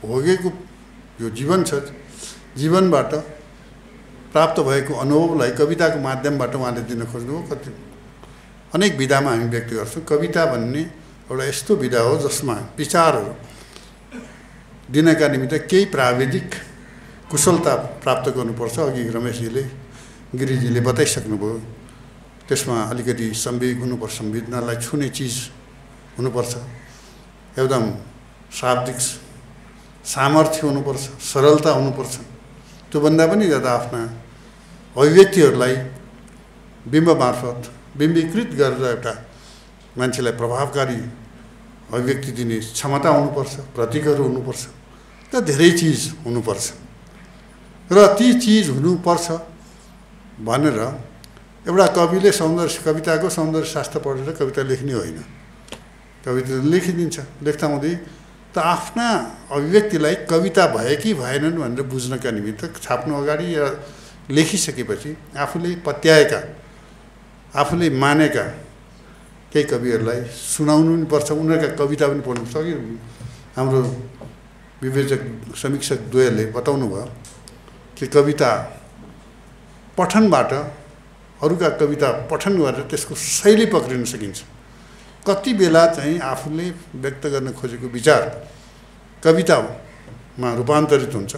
भोगेको यो जीवन छ, जीवनबाट प्राप्त भएको अनुभवलाई कविताको माध्यमबाट उहाँले दिन खोज्नुभयो। कति अनेक विधामा हामी व्यक्त गर्छौँ। कविता भन्ने एउटा यस्तो विधा हो जसमा विचारहरू दिनका निमित्त केही प्राविधिक कुशलता प्राप्त गर्नुपर्छ। अघि रमेशजीले गिरिजीले बताइसक्नुभयो। त्यसमा अलिकति संवेग हुनुपर्छ, संवेदनालाई छुने चिज हुनुपर्छ, एकदम शाब्दिक सामर्थ्य हुनुपर्छ, सरलता हुनुपर्छ। त्योभन्दा पनि ज्यादा आफ्ना अभिव्यक्तिहरूलाई बिम्ब मार्फत बिम्बीकृत गरेर एउटा मान्छेलाई प्रभावकारी अभिव्यक्ति दिने क्षमता हुनुपर्छ, प्रतीकहरू हुनुपर्छ, र धेरै चिज हुनुपर्छ। र ती चिज हुनुपर्छ भनेर एउटा कविले कविताको सौन्दर्य शास्त्र पढेर कविता लेख्ने होइन। कविता लेखिदिन्छ, लेख्दा हुँदै त आफ्ना अभिव्यक्तिलाई कविता भए कि भएनन् भनेर बुझ्नका निमित्त छाप्नु अगाडि या लेखिसकेपछि आफूले पत्याएका, आफूले मानेका केही कविहरूलाई सुनाउनु पनि पर्छ। उनीहरूका कविता पनि पढ्नु पर्छ। हाम्रो विवेचक समीक्षक द्वयले बताउनु भयो कि कविता पठनबाट अरूका कविता पठन गरेर त्यसको शैली पक्रिन सकिन्छ। कति बेला चाहिँ आफूले व्यक्त गर्न खोजेको विचार कवितामा रूपान्तरित हुन्छ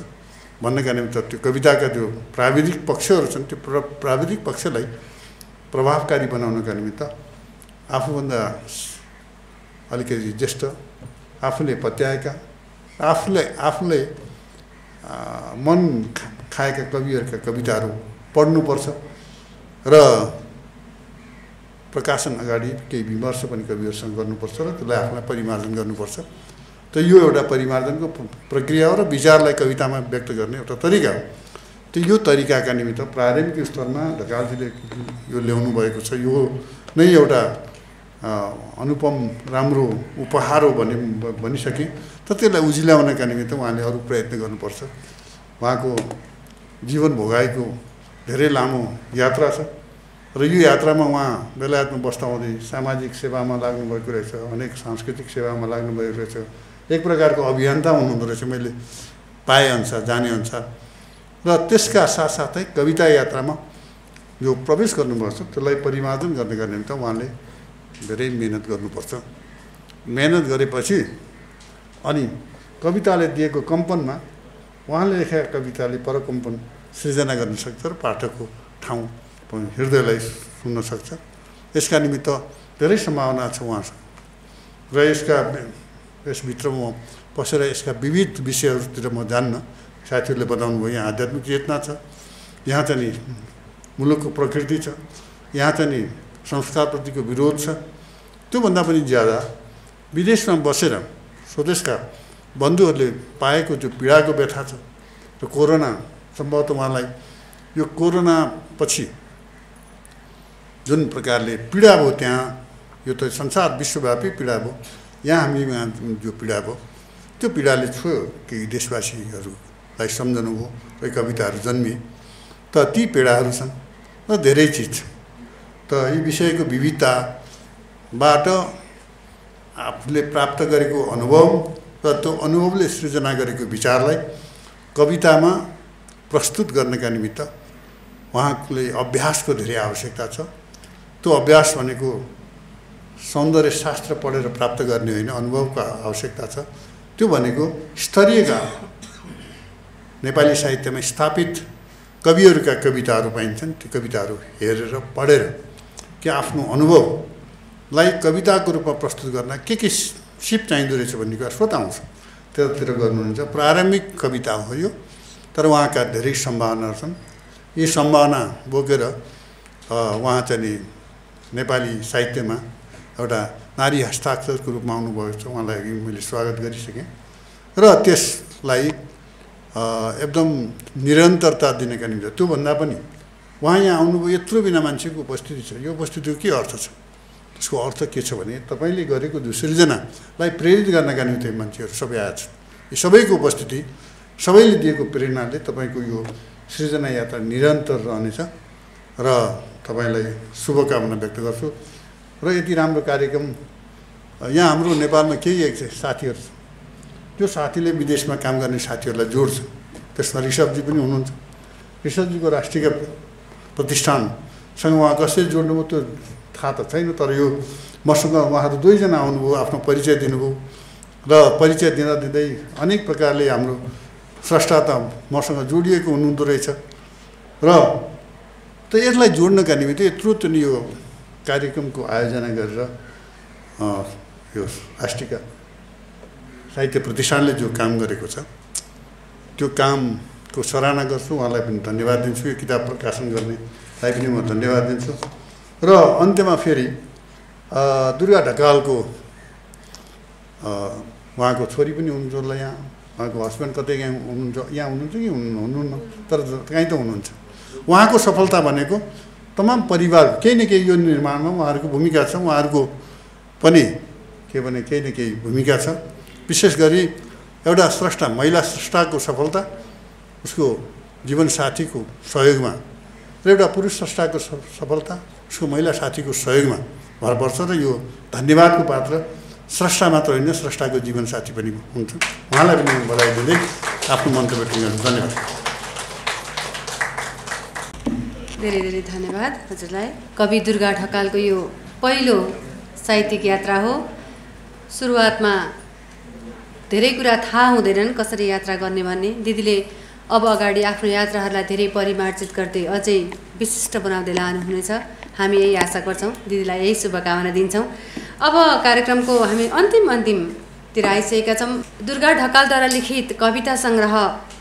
भन्नका निमित्त त्यो कविताका जो प्राविधिक पक्षहरू छन् त्यो प्राविधिक पक्षलाई प्रभावकारी बनाउनका निमित्त आफूभन्दा अलिकति ज्येष्ठ, आफूले पत्याएका, आफूले मन खाएका कविहरूका कविताहरू पढ्नुपर्छ र प्रकाशन अगाडि केही विमर्श पनि कविहरूसँग गर्नुपर्छ र त्यसलाई आफूलाई परिमार्जन गर्नुपर्छ। त यो एउटा परिमार्जनको प्रक्रिया हो र विचारलाई कवितामा व्यक्त गर्ने एउटा तरिका हो। त यो तरिकाका निमित्त प्रारम्भिक स्तरमा ढकालजीले यो ल्याउनु भएको छ। यो नै एउटा अनुपम राम्रो उपहार हो भनिसके। त त्यसलाई उजिल्याउनका निमित्त उहाँले अरू प्रयत्न गर्नुपर्छ। उहाँको जीवन भोगाइको धेरै लामो यात्रा छ र यो यात्रामा उहाँ बेलायतमा बस्दा हुँदै सामाजिक सेवामा लाग्नुभएको रहेछ, अनेक सांस्कृतिक सेवामा लाग्नुभएको रहेछ, एक प्रकारको अभियन्ता हुनुहुँदो रहेछ मैले पाएअनुसार, जानेअनुसार। र त्यसका साथसाथै कविता यात्रामा जो प्रवेश गर्नुपर्छ त्यसलाई परिमार्जन गर्नका निमित्त उहाँले धेरै मेहनत गर्नुपर्छ। मेहनत गरेपछि अनि कविताले दिएको कम्पनमा उहाँले लेखेका कविताले परकम्पन सृजना गर्न सक्छ र पाठकको ठाउँ हृदयलाई सुन्न सक्छ। यसका निमित्त धेरै सम्भावना छ उहाँसँग र यसभित्र म पसेर यसका विविध विषयहरूतिर म जान्न। साथीहरूले बताउनु भयो यहाँ आध्यात्मिक चेतना छ, यहाँ चाहिँ मुलुकको प्रकृति छ, यहाँ चाहिँ संस्कारप्रतिको विरोध छ। त्योभन्दा पनि ज्यादा विदेशमा बसेर स्वदेशका बन्धुहरूले पाएको जो पीडाको व्यथा छ र कोरोना सम्भवतः उहाँलाई यो कोरोना पछि जुन प्रकारले पीडा भयो त्यहाँ, यो त संसार विश्वव्यापी पीडा भयो, यहाँ हामीमा जो पीडा भयो त्यो पीडाले छोयो केही देशवासीहरूलाई सम्झनु भयो र कविताहरू जन्मिए। त ती पीडाहरू छन् र धेरै चिज छ। त यी विषयको विविधताबाट आफूले प्राप्त गरेको अनुभव र त्यो अनुभवले सृजना गरेको विचारलाई कवितामा प्रस्तुत गर्नका निमित्त उहाँले अभ्यासको धेरै आवश्यकता छ। त्यो अभ्यास भनेको सौन्दर्य शास्त्र पढेर प्राप्त गर्ने होइन, अनुभवको आवश्यकता छ। त्यो भनेको स्तरीय नेपाली साहित्यमा स्थापित कविहरूका कविताहरू पाइन्छन्, त्यो कविताहरू हेरेर पढेर कि आफ्नो अनुभवलाई कविताको रूपमा प्रस्तुत गर्न के सिप चाहिँदो रहेछ भन्ने कुरा स्रोत आउँछ, त्यतातिर गर्नुहुन्छ। प्रारम्भिक कविता हो यो, तर उहाँका धेरै सम्भावनाहरू छन्। यी सम्भावना बोकेर उहाँ चाहिँ नेपाली साहित्यमा एउटा नारी हस्ताक्षरको रूपमा आउनुभएको छ। उहाँलाई अघि मैले स्वागत गरिसकेँ र त्यसलाई एकदम निरन्तरता दिनका निम्ति त्योभन्दा पनि उहाँ यहाँ आउनुभयो, यत्रो बिना मान्छेको उपस्थिति छ। यो उपस्थितिको के अर्थ छ? त्यसको अर्थ के छ भने तपाईँले गरेको जो सृजनालाई प्रेरित गर्नका निम्ति मान्छेहरू सबै आएछ। यी सबैको उपस्थिति, सबैले दिएको प्रेरणाले तपाईँको यो सृजना यात्रा निरन्तर रहनेछ र तपाईँलाई शुभकामना व्यक्त गर्छु। र यति राम्रो कार्यक्रम यहाँ हाम्रो नेपालमा केही एक साथीहरू छ, त्यो साथीले विदेशमा काम गर्ने साथीहरूलाई जोड्छ। त्यसमा ऋषभजी पनि हुनुहुन्छ। ऋषभजीको राष्ट्रिय प्रतिष्ठानसँग उहाँ कसरी जोड्नुभयो त्यो थाहा त छैन, तर यो मसँग उहाँहरू दुईजना आउनुभयो, आफ्नो परिचय दिनुभयो र परिचय दिँदै अनेक प्रकारले हाम्रो स्रष्टा त मसँग जोडिएको हुनुहुँदो रहेछ। र त यसलाई जोड्नका निमित्त यत्रो चाहिँ यो कार्यक्रमको आयोजना गरेर यो राष्ट्रिय साहित्य प्रतिष्ठानले जो काम गरेको छ त्यो कामको सराहना गर्छु। उहाँलाई पनि धन्यवाद दिन्छु। यो किताब प्रकाशन गर्नेलाई पनि म धन्यवाद दिन्छु। र अन्त्यमा फेरि दुर्गा ढकालको उहाँको छोरी पनि हुनुहुन्छ होला यहाँ, उहाँको हस्बेन्ड कतै यहाँ हुनुहुन्छ, यहाँ हुनुहुन्छ कि हुनुहुन्न, तर कहीँ त हुनुहुन्छ। उहाँको सफलता भनेको तमाम परिवार केही न केही यो निर्माणमा उहाँहरूको भूमिका छ, उहाँहरूको पनि के भने केही न केही भूमिका छ। विशेष गरी एउटा स्रष्टा, महिला स्रष्टाको सफलता उसको जीवनसाथीको सहयोगमा र एउटा पुरुष स्रष्टाको सफलता उसको महिला साथीको सहयोगमा भर पर्छ र यो धन्यवादको पात्र स्रष्टा मात्र होइन, स्रष्टाको जीवनसाथी पनि हुन्छ। उहाँलाई पनि बधाई दिँदै आफ्नो मन्तव्य टुङ्ग्याउँछु। धन्यवाद। धेरै धेरै धन्यवाद हजुरलाई। कवि दुर्गा ढकालको यो पहिलो साहित्यिक यात्रा हो। सुरुवातमा धेरै कुरा थाहा हुँदैनन् कसरी यात्रा गर्ने भन्ने। दिदीले अब अगाडि आफ्नो यात्राहरूलाई धेरै परिमार्जित गर्दै अझै विशिष्ट बनाउँदै लानुहुनेछ, हामी यही आशा गर्छौँ, दिदीलाई यही शुभकामना दिन्छौँ। अब कार्यक्रमको हामी अन्तिमतिर आइसकेका छौँ। दुर्गा ढकालद्वारा लिखित कविता सङ्ग्रह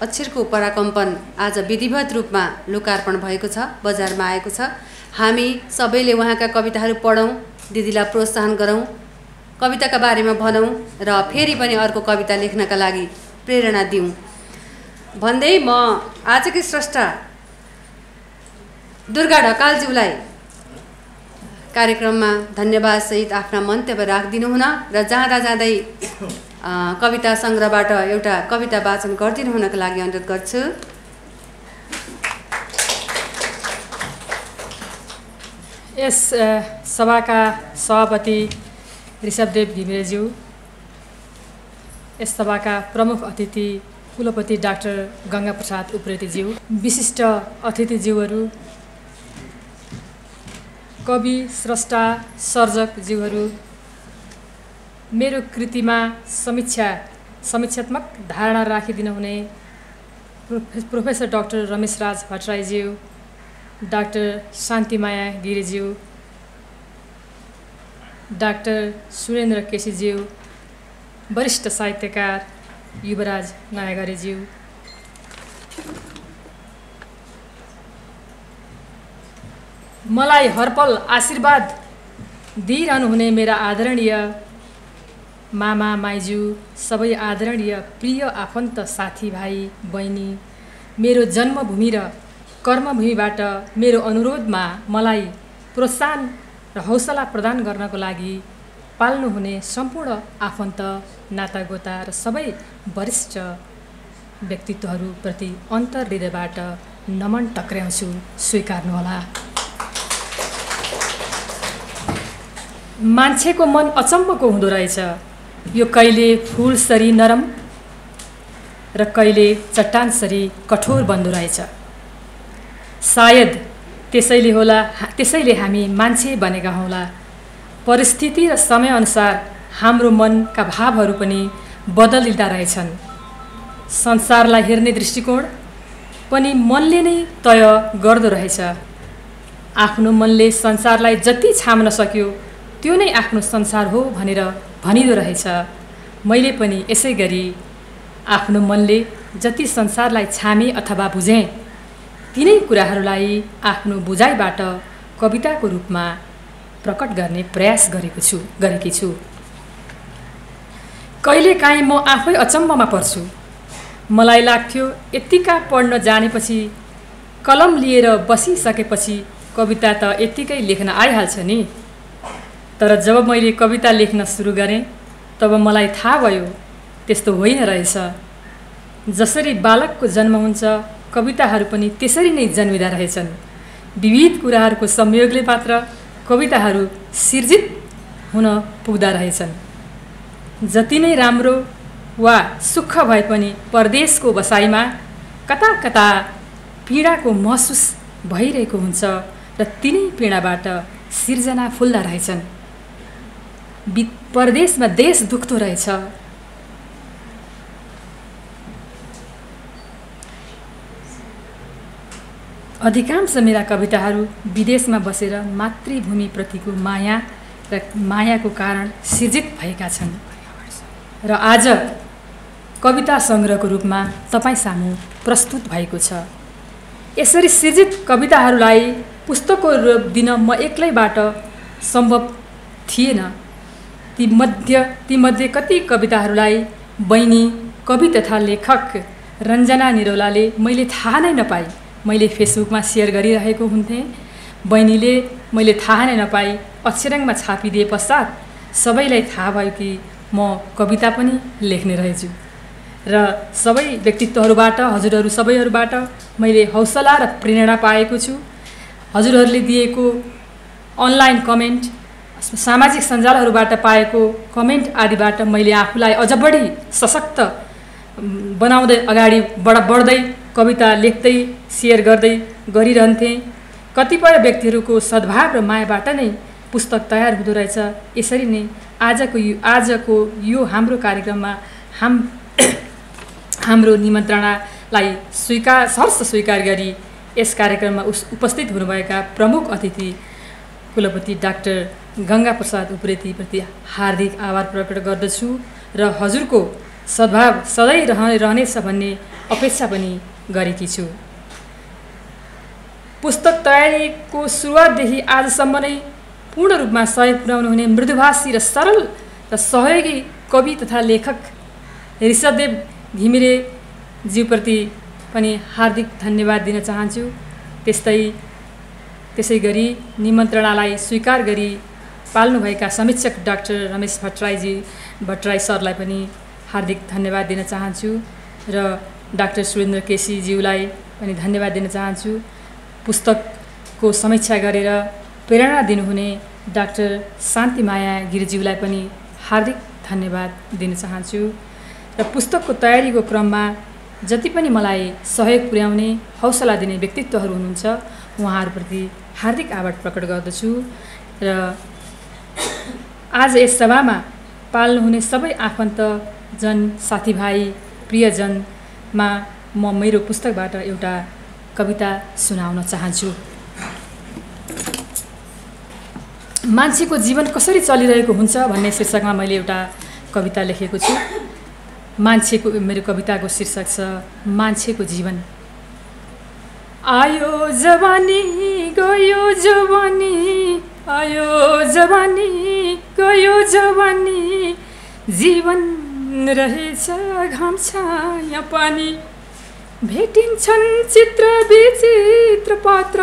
अक्षरको पराकम्पन आज विधिवत रूपमा लोकार्पण भएको छ, बजारमा आएको छ। हामी सबैले उहाँका कविताहरू पढौँ, दिदीलाई प्रोत्साहन गरौँ, कविताका बारेमा भनौँ र फेरि पनि अर्को कविता लेख्नका लागि प्रेरणा दिउँ भन्दै म आजकै स्रष्टा दुर्गा ढकालज्यूलाई कार्यक्रममा धन्यवादसहित आफ्ना मन्तव्य राखिदिनु हुन र जाँदा जाँदै कविता सङ्ग्रहबाट एउटा कविता वाचन गरिदिनु हुनको लागि अनुरोध गर्छु। यस सभाका सभापति ऋषभदेव घिमिरेज्यू, यस सभाका प्रमुख अतिथि कुलपति डाक्टर गङ्गाप्रसाद उप्रेतीज्यू, विशिष्ट अतिथिज्यूहरू, कवि स्रष्टा सर्जकज्यूहरू, मेरो कृतिमा समीक्षात्मक धारणा राखिदिनु हुने प्रोफेसर डाक्टर रमेशराज भट्टराईज्यू, डाक्टर शान्तिमाया गिरिज्यू, डाक्टर सुरेन्द्र केसीज्यू, वरिष्ठ साहित्यकार युवराज नायगरेज्यू, मलाई हरपल आशीर्वाद दिइरहनुहुने मेरा आदरणीय मामा माइजू, सबै आदरणीय प्रिय आफन्त साथीभाइ बहिनी, मेरो जन्मभूमि र कर्मभूमिबाट मेरो अनुरोधमा मलाई प्रोत्साहन र हौसला प्रदान गर्नको लागि पाल्नुहुने सम्पूर्ण आफन्त नातागोता र सबै वरिष्ठ व्यक्तित्वहरूप्रति अन्तर्हृदयबाट नमन टक्र्याउँछु, स्वीकार्नुहोला। मान्छेको मन अचम्मको हुँदो रहेछ, यो कहिले फुलसरी नरम र कहिले चट्टानसरी कठोर बन्दो रहेछ। सायद त्यसैले हामी मान्छे बनेका हौला। परिस्थिति र समयअनुसार हाम्रो मनका भावहरू पनि बदलिँदा रहेछन्। संसारलाई हेर्ने दृष्टिकोण पनि मनले नै तय गर्दो रहेछ। आफ्नो मनले संसारलाई जति छाम्न सक्यो त्यो नै आफ्नो संसार हो भनेर भनिदो रहेछ। मैले पनि यसै गरी आफ्नो मनले जति संसारलाई छामे अथवा बुझेँ तिनै कुराहरूलाई आफ्नो बुझाइबाट कविताको रूपमा प्रकट गर्ने प्रयास गरेकी छु। कहिलेकाहीँ म आफै अचम्ममा पर्छु। मलाई लाग्थ्यो यत्तिका पढ्न जानेपछि, कलम लिएर बसिसकेपछि कविता त यत्तिकै लेख्न आइहाल्छ नि। तर जब मैले कविता लेख्न सुरु गरेँ तब मलाई थाहा भयो त्यस्तो होइन रहेछ। जसरी बालकको जन्म हुन्छ कविताहरू पनि त्यसरी नै जन्मिँदा रहेछन्। विविध कुराहरूको संयोगले मात्र कविताहरू सिर्जित हुन पुग्दा रहेछन्। जति नै राम्रो वा सुख भए पनि परदेशको बसाइमा कता कता पीडाको महसुस भइरहेको हुन्छ र तिनै पीडाबाट सिर्जना फुल्दा रहेछन्। परदेशमा देश दुख्दो रहेछ। अधिकांश मेरा कविताहरू विदेशमा बसेर मातृभूमिप्रतिको माया र मायाको कारण सिर्जित भएका छन् र आज कविता सङ्ग्रहको रूपमा तपाईँ सामु प्रस्तुत भएको छ। यसरी सिर्जित कविताहरूलाई पुस्तकको रूप दिन म एक्लैबाट सम्भव थिएन। तीमध्ये कति कविताहरूलाई बहिनी कवि तथा लेखक रञ्जना निरौलाले मैले थाहा नै नपाई मैले फेसबुकमा सेयर गरिरहेको हुन्थेँ। बहिनीले मैले थाहा नै नपाई अक्षराङ्कमा छापिदिए पश्चात सबैलाई थाहा भयो कि म कविता पनि लेख्ने रहेछु र सबै व्यक्तित्वहरूबाट हजुरहरू सबैहरूबाट मैले हौसला र प्रेरणा पाएको छु। हजुरहरूले दिएको अनलाइन कमेन्ट, सामाजिक सञ्जालहरूबाट पाएको कमेन्ट आदिबाट मैले आफूलाई अझ बढी सशक्त बनाउँदै अगाडि बढ्दै कविता लेख्दै सेयर गर्दै गरिरहन्थेँ। कतिपय व्यक्तिहरूको सद्भाव र मायाबाट नै पुस्तक तयार हुँदो रहेछ। यसरी नै आजको यो हाम्रो कार्यक्रममा हाम्रो निमन्त्रणालाई सहर्ष स्वीकार गरी यस कार्यक्रममा उपस्थित हुनुभएका प्रमुख अतिथि कुलपति डाक्टर गङ्गा प्रसाद उप्रेतीप्रति हार्दिक आभार प्रकट गर्दछु र हजुरको सद्भाव सधैँ रहनेछ भन्ने अपेक्षा पनि गरेकी छु। पुस्तक तयारीको सुरुवातदेखि आजसम्म नै पूर्ण रूपमा सहयोग पुर्याउनुहुने मृदुभाषी र सरल र सहयोगी कवि तथा लेखक ऋषभदेव घिमिरेज्यूप्रति पनि हार्दिक धन्यवाद दिन चाहन्छु। त्यसै गरी निमन्त्रणालाई स्वीकार गरी पाल्नुभएका समीक्षक डाक्टर रमेश भट्टराई सरलाई पनि हार्दिक धन्यवाद दिन चाहन्छु र डाक्टर सुरेन्द्र केसीज्यूलाई पनि धन्यवाद दिन चाहन्छु। पुस्तकको समीक्षा गरेर प्रेरणा दिनुहुने डाक्टर शान्तिमाया गिरिज्यूलाई पनि हार्दिक धन्यवाद दिन चाहन्छु र पुस्तकको तयारीको क्रममा जति पनि मलाई सहयोग पुर्याउने हौसला दिने व्यक्तित्वहरू हुनुहुन्छ उहाँहरूप्रति हार्दिक आभार प्रकट गर्दछु र आज यस सभामा पाल्नुहुने सबै आफन्तजन साथीभाइ प्रियजनमा म मेरो पुस्तकबाट एउटा कविता सुनाउन चाहन्छु। मान्छेको जीवन कसरी चलिरहेको हुन्छ भन्ने शीर्षकमा मैले एउटा कविता लेखेको छु। मेरो कविताको शीर्षक छ मान्छेको जीवन। आयो जवानी गयो जवानी, आयो जवानी गयो जवानी, जीवन रहेछ घाम छाया पानी। भेटिन्छन् चित्र विचित्र पात्र,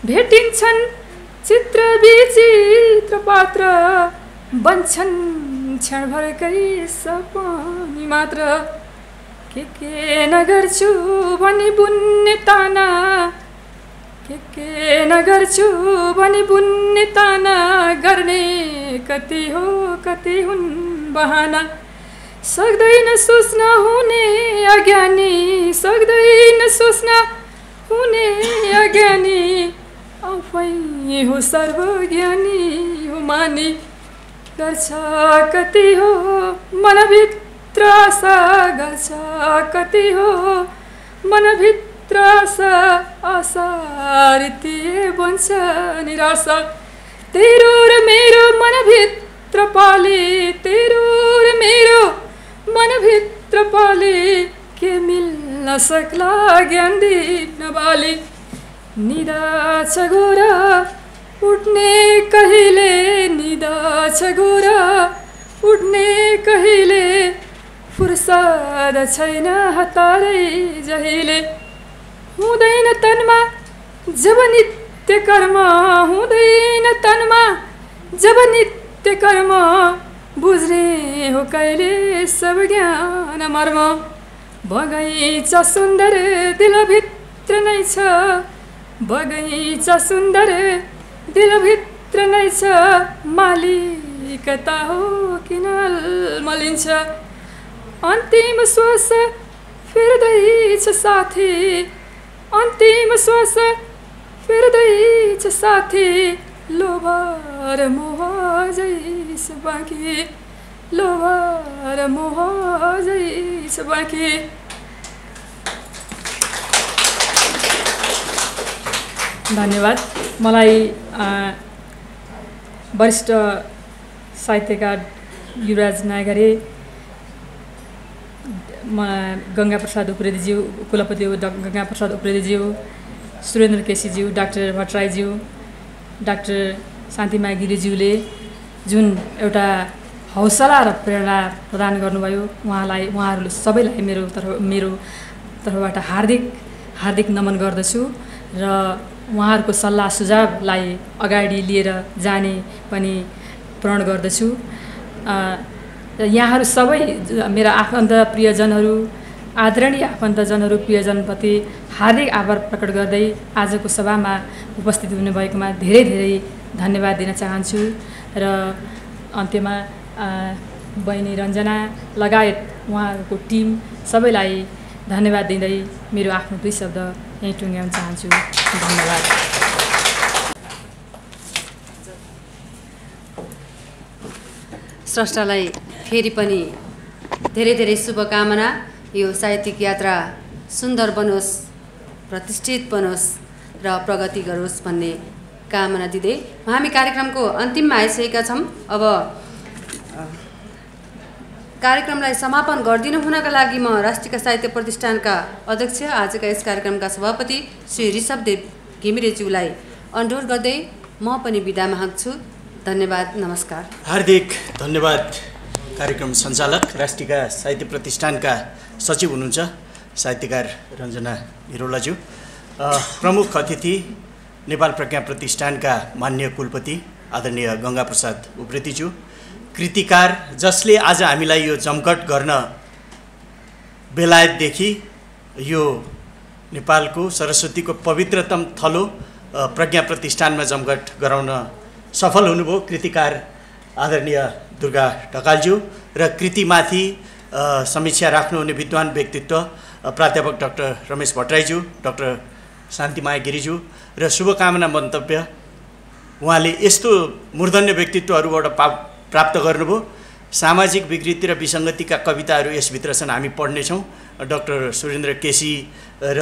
भेटिन्छन् चित्र विचित्र पात्र, बन्छन् क्षणभरकै सपनी मात्र। के नगर्छु भनी बुन्ने ताना, के नगर्छु भनी बुन्ने ताना, गर्ने कति हो कति हुन् बहाना। सक्दैन सोच्न हुने अज्ञानी, सक्दैन सोच्न हुने अज्ञानी, आफै हो सर्वज्ञानी हो मानी। गर्छ कति हो मनभित्र आशा, गर्छ कति हो मनभित्र आशा, आशा रितिए बन्छ निराशा। तेरो र मेरो मनभित्र पाले, तेरो र मेरो मनभित्र पाले, के मिल्न सक्ला ज्ञान दिन बाली। निदा छ घोरा उठ्ने कहिले, निदा छ घोरा उठ्ने कहिले, फुर्सद छैन हतारै जहिले। हुँदैन तनमा जब नित्य कर्म, हुँदैन तनमा जब नित्य कर्म, बुझ्ने हो कहिले सब ज्ञान मर्म। बगैँचा सुन्दर दिलभित्र नै छ, बगैँचा सुन्दर दिलभित्र नै छ, मालिकता हो किन मलिन्छ। अन्तिम श्वास फेर्दैछ साथी, अन्तिम श्वास फेर्दैछ साथी, लोभ र मोह जैस बाँकी, लोभ र मोह जैस बाँकी। धन्यवाद। मलाई वरिष्ठ साहित्यकार युवराज नायगरे, गङ्गा प्रसाद उप्रेतीज्यू, कुलपति गङ्गा प्रसाद उप्रेतीज्यू, सुरेन्द्र केसीज्यू, डाक्टर भट्टराईज्यू, डाक्टर शान्तिमाया गिरिज्यूले जुन एउटा हौसला र प्रेरणा प्रदान गर्नुभयो उहाँहरूले सबैलाई मेरो तर्फबाट हार्दिक नमन गर्दछु र उहाँहरूको सल्लाह सुझावलाई अगाडि लिएर जाने पनि प्रण गर्दछु। यहाँहरू सबै मेरा आफन्त प्रियजनहरू, आदरणीय आफन्तजनहरू, प्रियजनप्रति हार्दिक आभार प्रकट गर्दै आजको सभामा उपस्थित हुनुभएकोमा धेरै धेरै धन्यवाद दिन चाहन्छु र अन्त्यमा बहिनी रञ्जना लगायत उहाँहरूको टिम सबैलाई धन्यवाद दिँदै मेरो आफ्नो 2 शब्द यहीँ टुङ्ग्याउन चाहन्छु। धन्यवाद। स्रष्टालाई फेरि पनि धेरै धेरै शुभकामना। यो साहित्यिक यात्रा सुन्दर बनोस्, प्रतिष्ठित बनोस् र प्रगति गरोस् भन्ने कामना दिँदै हामी कार्यक्रमको अन्तिममा आइसकेका छौँ। अब कार्यक्रमलाई समापन गरिदिनु हुनका लागि म राष्ट्रिय साहित्य प्रतिष्ठानका अध्यक्ष, आजका यस कार्यक्रमका सभापति श्री ऋषभदेव घिमिरेज्यूलाई अनुरोध गर्दै म पनि बिदा माग्छु। धन्यवाद, नमस्कार। हार्दिक धन्यवाद कार्यक्रम सञ्चालक, राष्ट्रिय साहित्य प्रतिष्ठानका सचिव हुनुहुन्छ साहित्यकार रञ्जना निरौलाज्यू, प्रमुख अतिथि नेपाल प्रज्ञा प्रतिष्ठानका मान्य कुलपति आदरणीय गङ्गाप्रसाद उप्रेतीज्यू, कृतिकार जसले आज हामीलाई यो जमघट गर्न बेलायतदेखि यो नेपालको सरस्वतीको पवित्रतम थलो प्रज्ञा प्रतिष्ठानमा जमघट गराउन सफल हुनुभयो कृतिकार आदरणीय दुर्गा ढकालज्यू र कृतिमाथि समीक्षा राख्नुहुने विद्वान व्यक्तित्व प्राध्यापक डाक्टर रमेश भट्टराईज्यू, डाक्टर शान्तिमाया गिरिज्यू र शुभकामना मन्तव्य उहाँले यस्तो मूर्धन्य व्यक्तित्वहरूबाट प्राप्त गर्नुभयो। सामाजिक विकृति र विसङ्गतिका कविताहरू यसभित्र छन्, हामी पढ्नेछौँ। डाक्टर सुरेन्द्र केसी र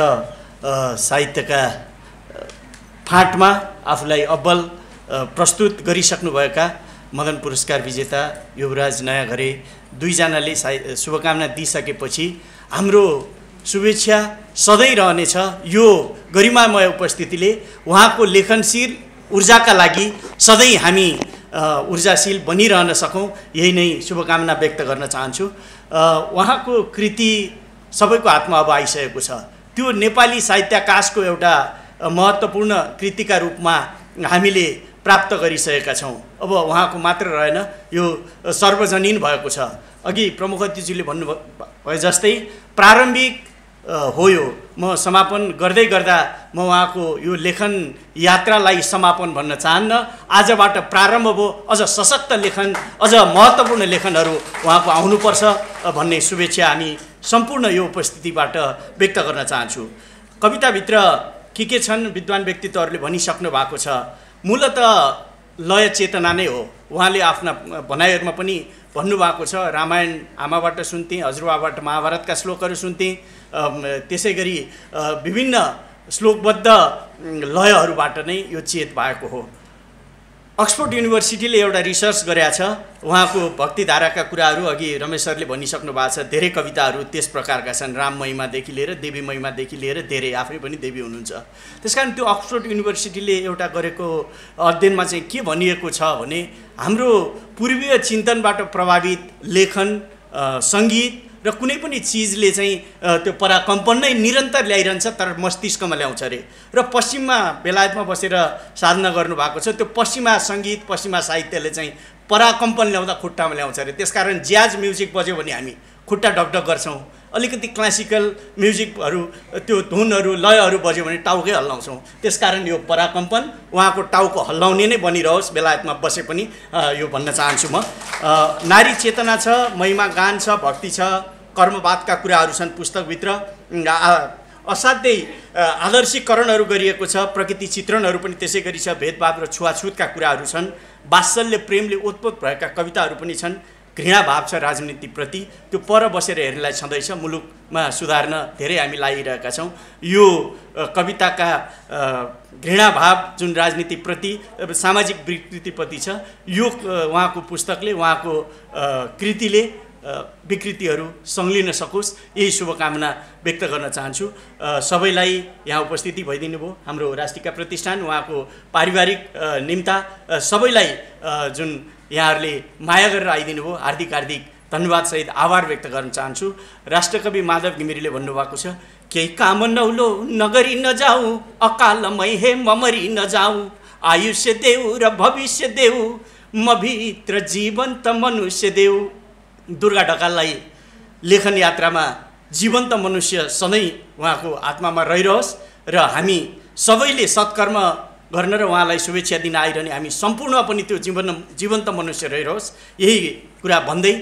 साहित्यका फाँटमा आफूलाई अब्बल प्रस्तुत गरिसक्नुभएका मदन पुरस्कार विजेता युवराज नयाँघरे दुईजनाले शुभकामना दिइसकेपछि हाम्रो शुभेच्छा सधैँ रहनेछ यो गरिमामय उपस्थितिले उहाँको लेखनशील ऊर्जाका लागि सधैँ हामी ऊर्जाशील बनिरहन सकौँ, यही नै शुभकामना व्यक्त गर्न चाहन्छु। उहाँको कृति सबैको हातमा अब आइसकेको छ। त्यो नेपाली साहित्याकाशको एउटा महत्त्वपूर्ण कृतिका रूपमा हामीले प्राप्त गरिसकेका छौँ। अब उहाँको मात्र रहेन, यो सर्वजनीन भएको छ। अघि प्रमुख अतिथिज्यूले भन्नुभयो जस्तै प्रारम्भिक हो यो, म समापन गर्दै गर्दा म उहाँको यो लेखन यात्रालाई समापन भन्न चाहन्न। आजबाट प्रारम्भ भयो, अझ सशक्त लेखन, अझ महत्त्वपूर्ण लेखनहरू उहाँको आउनुपर्छ भन्ने शुभेच्छा हामी सम्पूर्ण यो उपस्थितिबाट व्यक्त गर्न चाहन्छु। कविताभित्र के छन् विद्वान व्यक्तित्वहरूले भनिसक्नु भएको छ। मूलतः लय चेतना नै हो। उहाँले आफ्ना भनाइहरूमा पनि भन्नुभएको छ, रामायण आमाबाट सुन्थेँ, हजुरबाबाट महाभारतका श्लोकहरू सुन्थेँ, त्यसै गरी विभिन्न श्लोकबद्ध लयहरूबाट नै यो चेत भएको हो। अक्सफोर्ड युनिभर्सिटीले एउटा रिसर्च गरेका छ, उहाँको भक्तिधाराका कुराहरू अघि रमेश सरले भनिसक्नु भएको छ। धेरै कविताहरू त्यस प्रकारका छन्, राम महिमादेखि लिएर देवी महिमादेखि लिएर धेरै, आफै पनि देवी हुनुहुन्छ। त्यसकारण त्यो अक्सफोर्ड युनिभर्सिटीले एउटा गरेको अध्ययनमा चाहिँ के भनिएको छ भने हाम्रो पूर्वीय चिन्तनबाट प्रभावित लेखन, सङ्गीत र कुनै पनि चिजले चाहिँ त्यो पराकम्पन नै निरन्तर ल्याइरहन्छ, तर मस्तिष्कमा ल्याउँछ अरे। र पश्चिममा बेलायतमा बसेर साधना गर्नुभएको छ, त्यो पश्चिमा सङ्गीत, पश्चिमा साहित्यले चाहिँ पराकम्पन ल्याउँदा खुट्टामा ल्याउँछ अरे। त्यसकारण ज्याज म्युजिक बज्यो भने हामी खुट्टा ढकढक गर्छौँ, अलिकति क्लासिकल म्युजिकहरू त्यो धुनहरू लयहरू बज्यो भने टाउकै हल्लाउँछौँ। त्यसकारण यो पराकम्पन उहाँको टाउको हल्लाउने नै बनिरहोस्, बेलायतमा बसे पनि यो भन्न चाहन्छु म। नारी चेतना छ, महिमा गान छ, भक्ति छ, कर्मवादका कुराहरू छन् पुस्तकभित्र, असाध्यै आदर्शीकरणहरू गरिएको छ, प्रकृति चित्रणहरू पनि त्यसै गरी छ, भेदभाव र छुवाछुतका कुराहरू छन्, वात्सल्य प्रेमले ओतप्रोत भएका कविताहरू पनि छन्, घृणा भाव छ राजनीतिप्रति, त्यो पर बसेर हेर्नेलाई छँदैछ, मुलुकमा सुधार्न धेरै हामी लागिरहेका छौँ। यो कविताका घृणा भाव जुन राजनीतिप्रति, सामाजिक विकृतिप्रति छ, यो उहाँको पुस्तकले, उहाँको कृतिले विकृतिहरू संलिन सकोस्, यही शुभकामना व्यक्त गर्न चाहन्छु। सबैलाई यहाँ उपस्थिति भइदिनु भयो, हाम्रो राष्ट्रिका प्रतिष्ठान, उहाँको पारिवारिक निम्ता सबैलाई जुन यहाँहरूले माया गरेर आइदिनु भयो, हार्दिक हार्दिक धन्यवादसहित आभार व्यक्त गर्न चाहन्छु। राष्ट्रकवि माधव घिमिरेले भन्नुभएको छ, केही काम नौलो नगरी नजाऊ, अकालमै हे ममरी नजाऊ, आयुष्य देऊ र भविष्य देऊ, म भित्र जीवन्त मनुष्य देऊ। दुर्गा ढकाललाई लेखन यात्रामा जीवन्त मनुष्य सधैँ उहाँको आत्मामा रहिरहोस् र हामी सबैले सत्कर्म गर्न र उहाँलाई शुभेच्छा दिन आइरहने हामी सम्पूर्ण पनि त्यो जीवन्त मनुष्य रहिरहोस्, यही कुरा भन्दै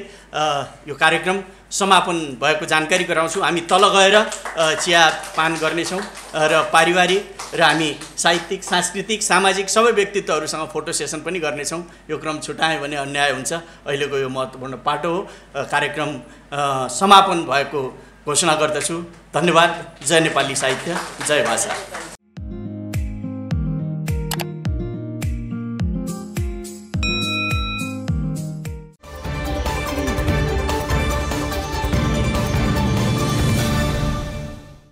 यो कार्यक्रम समापन भएको जानकारी गराउँछु। हामी तल गएर चिया पान गर्नेछौँ र पारिवारिक र हामी साहित्यिक, सांस्कृतिक, सामाजिक सबै व्यक्तित्वहरूसँग फोटो सेसन पनि गर्नेछौँ। यो क्रम छुटाएँ भने अन्याय हुन्छ। अहिलेको यो महत्त्वपूर्ण पाटो हो। कार्यक्रम समापन भएको घोषणा गर्दछु। धन्यवाद। जय नेपाली साहित्य, जय भाषा।